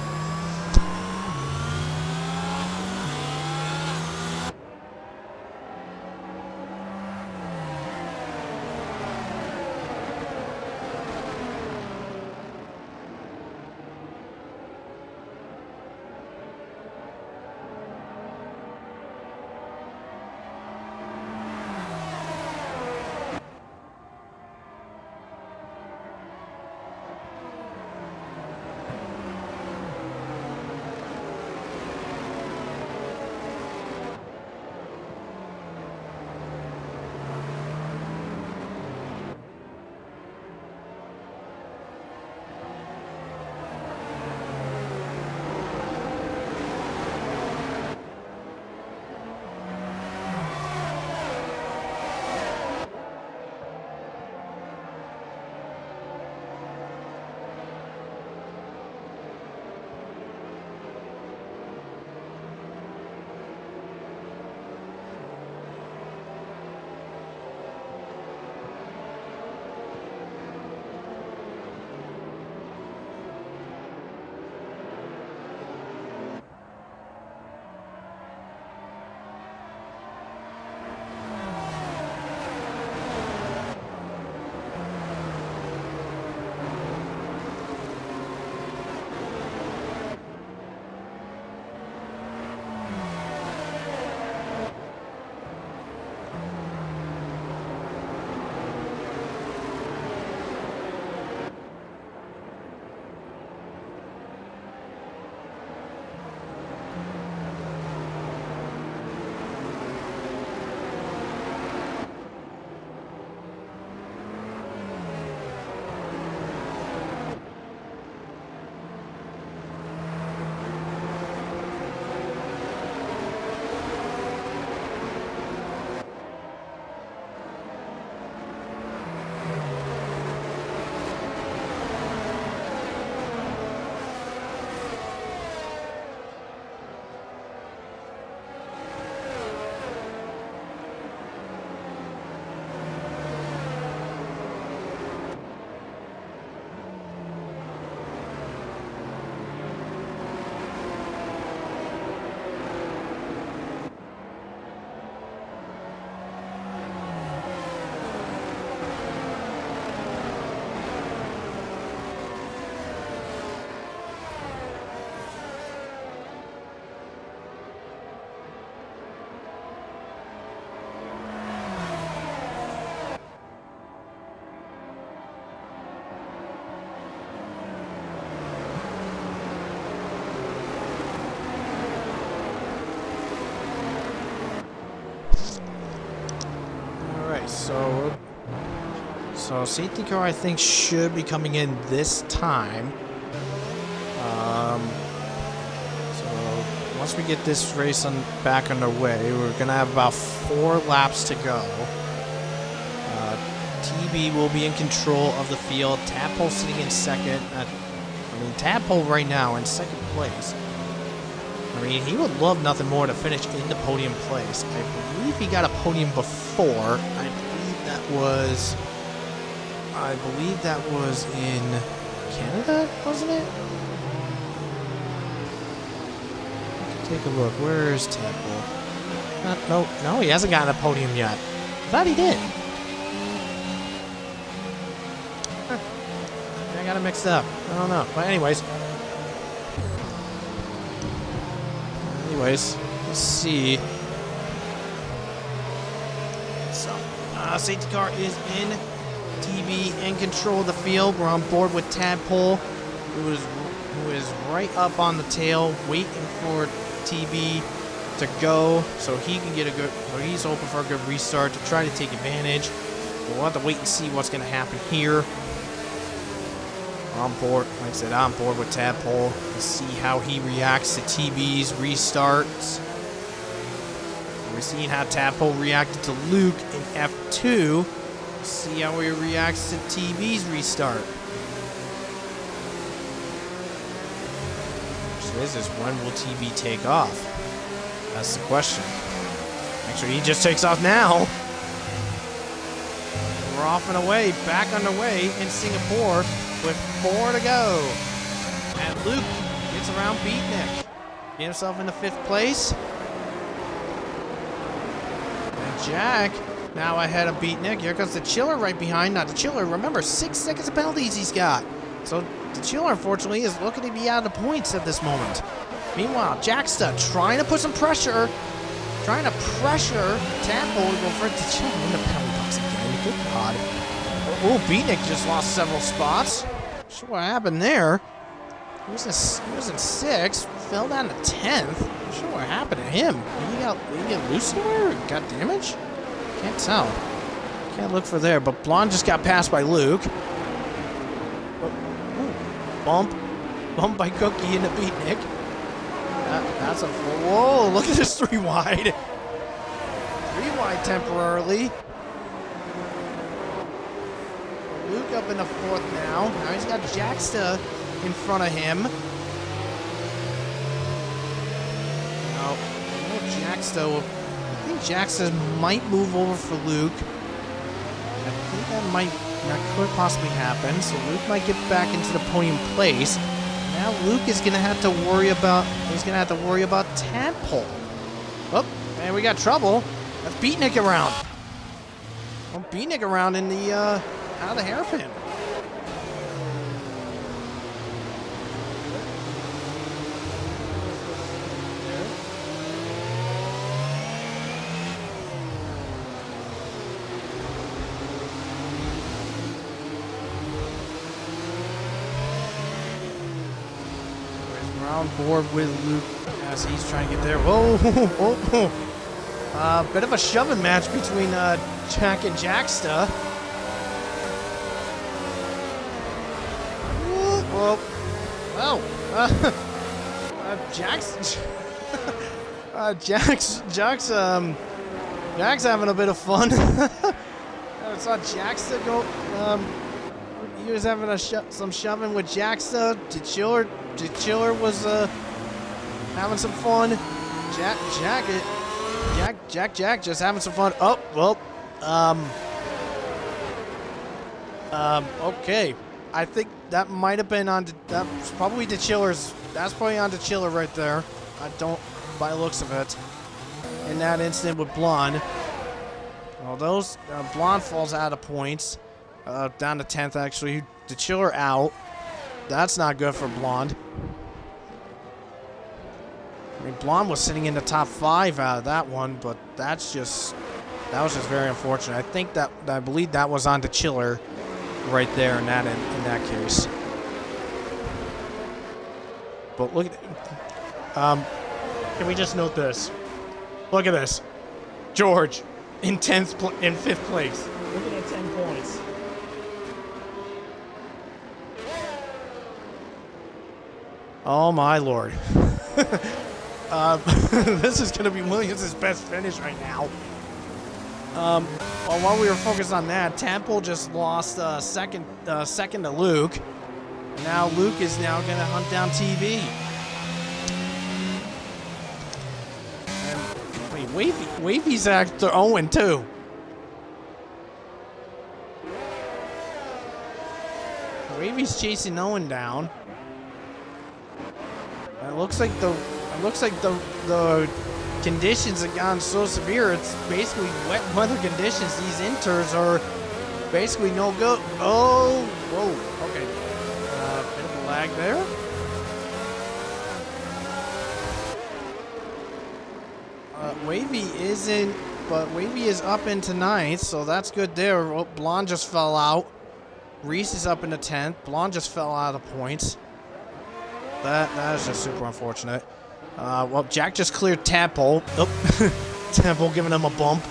Okay, so safety car I think should be coming in this time. So once we get this race back underway, we're gonna have about 4 laps to go. TB will be in control of the field. Tadpole sitting in second. Tadpole right now in second place. I mean, he would love nothing more to finish in the podium place. I believe he got a podium before. I believe that was in Canada, wasn't it? Take a look. Where is Tadpole? No, he hasn't gotten a podium yet. I thought he did. I got it mixed up. I don't know. But anyways, let's see. So, safety car is in. TB in control of the field. We're on board with Tadpole, who is right up on the tail, waiting for TB to go, so he can get a good. So he's hoping for a good restart to try to take advantage. But we'll have to wait and see what's going to happen here. On board, like I said, on board with Tadpole. Let's see how he reacts to TB's restarts. We're seeing how Tadpole reacted to Luke in F2. Let's see how he reacts to TB's restart. So this is when will TB take off? That's the question. Actually, he just takes off now. We're off and away, back underway in Singapore with 4 to go. And Luke gets around Beatnik. Get himself into 5th place. And Jack now ahead of Beatnik. Here comes the Chiller right behind. Now the Chiller, remember, 6 seconds of penalties he's got. So the Chiller, unfortunately, is looking to be out of the points at this moment. Meanwhile, Jacksta trying to put some pressure. Trying to pressure Tadpole to go for it. The Chiller in the penalty box again. Good God. Oh, Beatnik just lost several spots. Not sure what happened there. He was in 6th, fell down to 10th. Not sure what happened to him. Did he get loose somewhere or got damaged? Can't tell. Can't look for there, but Blonde just got passed by Luke. Bump by Cookie into Beatnik. That's a whoa! Look at this 3 wide. 3 wide temporarily. Luke up in the 4th now. Now he's got Jacksta in front of him. Now, Jacksta. I think Jacksta might move over for Luke. I think that could possibly happen. So Luke might get back into the podium place. Now Luke is gonna have to worry about. He's gonna have to worry about Tadpole. Oh, man, we got trouble. That's Beatnik around. Well, Beatnik around in the out of the hairpin. On board with Luke as he's trying to get there. Whoa! Bit of a shoving match between Jack and Jacksta. Whoa! Jack's having a bit of fun. I saw Jacksta go. He was having some shoving with Jacksta. The Chiller was having some fun. Jack just having some fun. Oh, well. Okay. I think that might have been on. That's probably the Chiller's. That's probably on the Chiller right there. I don't, by the looks of it. In that instant with Blonde. Well, those Blonde falls out of points. Down to 10th, actually. The Chiller out. That's not good for Blonde. I mean, Blonde was sitting in the top 5 out of that one, but that was just very unfortunate. I believe that was on the Chiller right there in that case. But look at can we just note this? Look at this. George in 5th place. Looking at 10 points. Oh my lord. This is going to be Williams' best finish right now. Well, while we were focused on that, Temple just lost second to Luke. And now Luke is now going to hunt down TV. And wait, Wavy's after Owen too. Wavy's chasing Owen down. It looks like the conditions have gotten so severe. It's basically wet weather conditions. These inters are basically no go. Oh, whoa. Okay. Bit of a lag there. Wavy isn't, but Wavy is up into 9th, so that's good there. Oh, Blonde just fell out. Reese is up into 10th. Blonde just fell out of the points. That is just super unfortunate. Well, Jack just cleared Temple. Oh, Temple giving him a bump.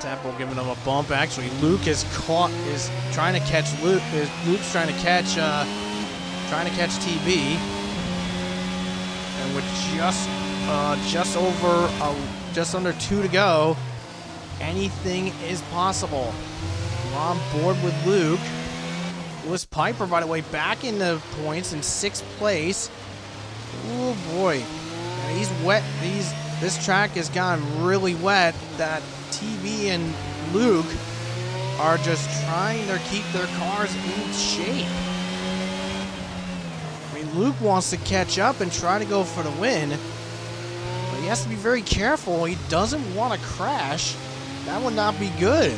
Temple giving him a bump. Actually, Luke is trying to catch Luke. Luke's trying to catch TB. And with just under 2 to go, anything is possible. We're on board with Luke. Lewis Piper, by the way, back in the points in 6th place. Oh boy, he's wet. This track has gotten really wet. That TB and Luke are just trying to keep their cars in shape. I mean, Luke wants to catch up and try to go for the win, but he has to be very careful. He doesn't want to crash. That would not be good.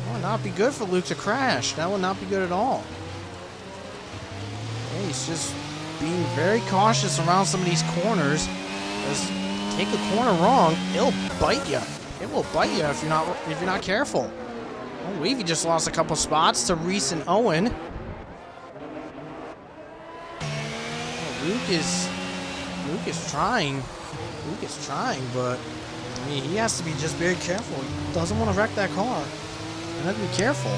That would not be good for Luke to crash. That would not be good at all. Yeah, he's just being very cautious around some of these corners. Because take a corner wrong, it'll bite you. It will bite you if you're not careful. Oh, Wavy just lost a couple spots to Reese and Owen. Oh, Luke is trying. Luke is trying, but I mean, he has to be just very careful. He doesn't want to wreck that car. He has to be careful.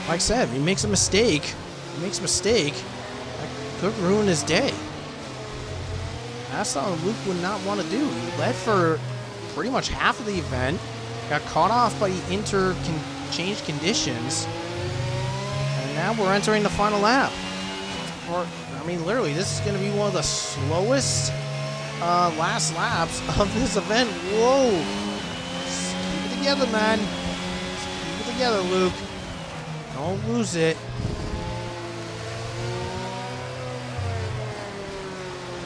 Like I said, if he makes a mistake, that could ruin his day. That's something Luke would not want to do. He led for pretty much half of the event, got caught off by the changed conditions, and now we're entering the final lap. I mean, literally, this is going to be one of the slowest last laps of this event. Whoa! Just keep it together, man. Just keep it together, Luke. Don't lose it.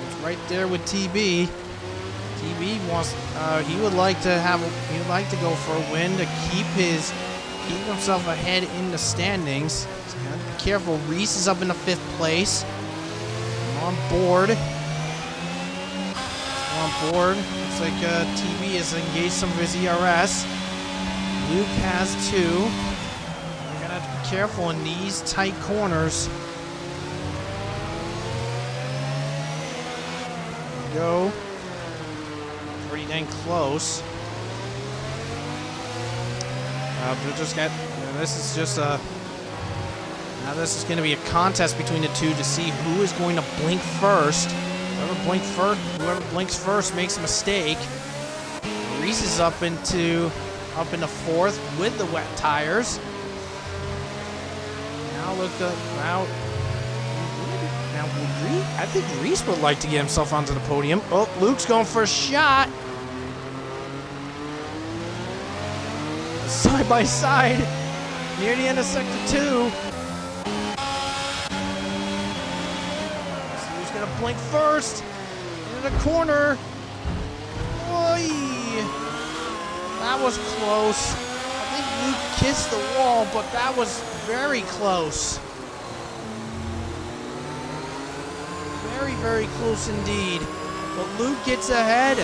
It's right there with TB. TB wants. He would like to go for a win to keep himself ahead in the standings. So you gotta be careful. Reese is up in the 5th place. On board. Looks like TV has engaged some of his ERS. Luke has too. We're gonna have to be careful in these tight corners. There we go. Pretty dang close. Now this is going to be a contest between the two to see who is going to blink first. Whoever blinks first makes a mistake. Reese is up into 4th with the wet tires. Now I think Reese would like to get himself onto the podium. Oh, Luke's going for a shot. Side by side near the end of Sector 2. Gonna blink first into the corner. Oy. That was close. I think Luke kissed the wall, but that was very close. Very, very close indeed. But Luke gets ahead.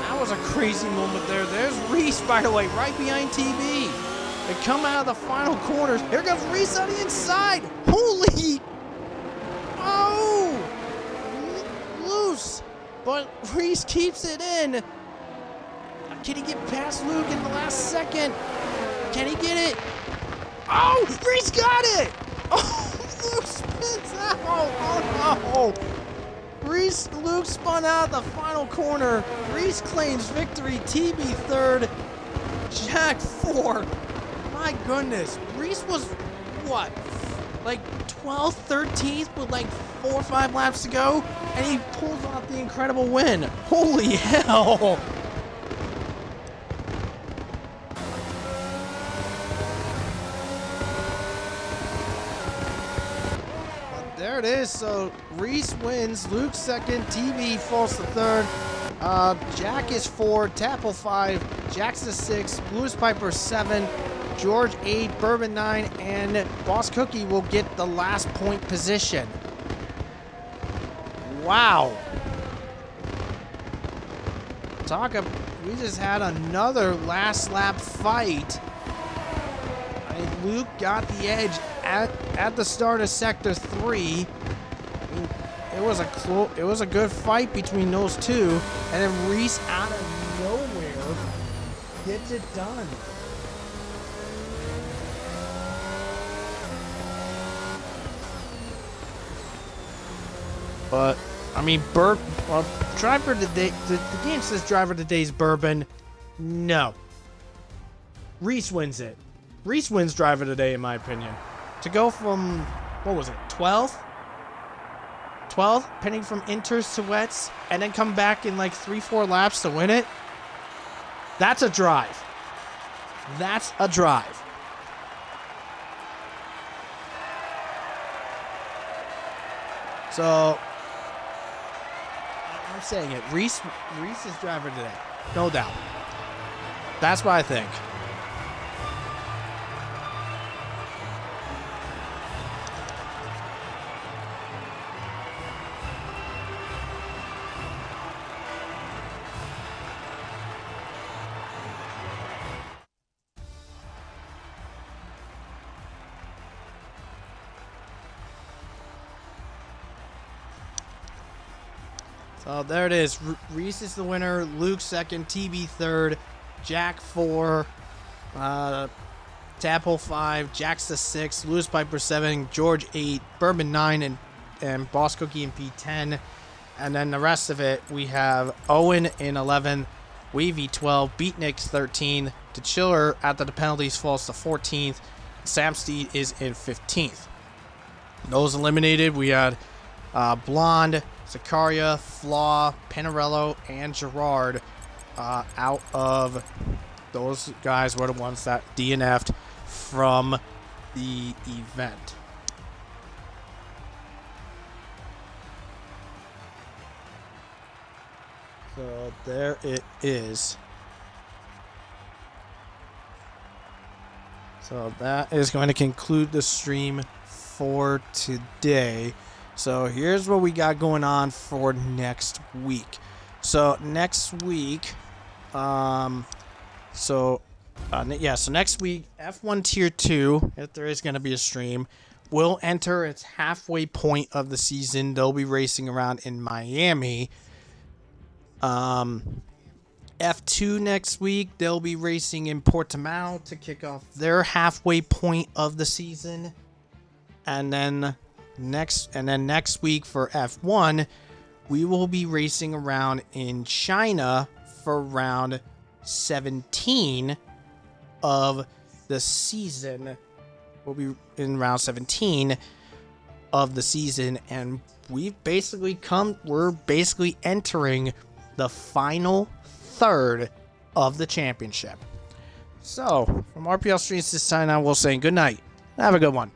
That was a crazy moment there. There's Reese, by the way, right behind TB. They come out of the final corners. Here comes Reese on the inside. Holy! Oh! Loose. But Reese keeps it in. Can he get past Luke in the last second? Can he get it? Oh! Reese got it! Oh! Luke spins out. Oh no! Luke spun out the final corner. Reese claims victory. TB third. Jack fourth. My goodness. Reese was, what, like 12th, 13th with like 4 or 5 laps to go? And he pulls off the incredible win. Holy hell. There it is. So Reese wins, Luke second, TB falls to third, Jack is 4, Tapple 5, Jack's the 6, Blues Piper 7, George 8, Bourbon 9, and Boss Cookie will get the last point position. Wow. We just had another last lap fight. Luke got the edge at the start of Sector 3. I mean, it was a good fight between those two, and then Reese out of nowhere gets it done. But I mean, driver of the day. The game says driver of the day is Bourbon. No. Reese wins it. Reese wins driver of the day, in my opinion. To go from, what was it, 12th? 12th, pinning from inters to wets, and then come back in like 3-4 laps to win it. That's a drive. That's a drive. So, I'm saying it. Reese is driver today. No doubt. That's what I think. So there it is. Reese is the winner. Luke second. TB third. Jack 4. Tapple 5. Jack's the 6. Lewis Piper 7. George 8. Bourbon 9. And Boss Cookie in P10. And then the rest of it, we have Owen in 11. Wavy 12. Beatnik 13. The Chiller after the penalties falls to 14th. Sam Steed is in 15th. Those eliminated, we had Blonde, Zakaria, Flaw, Panarello, and Gerard. Out of those guys were the ones that DNF'd from the event. So there it is. So that is going to conclude the stream for today. So here's what we got going on for next week. So next week, so next week, F1 Tier 2, if there is going to be a stream, will enter its halfway point of the season. They'll be racing around in Miami. F2 next week, they'll be racing in Portimao to kick off their halfway point of the season. And then next week for F1, we will be racing around in China for round 17 of the season. We'll be in round 17 of the season, and we're basically entering the final third of the championship. So, from RPL Streets this time, I will say good night. Have a good one.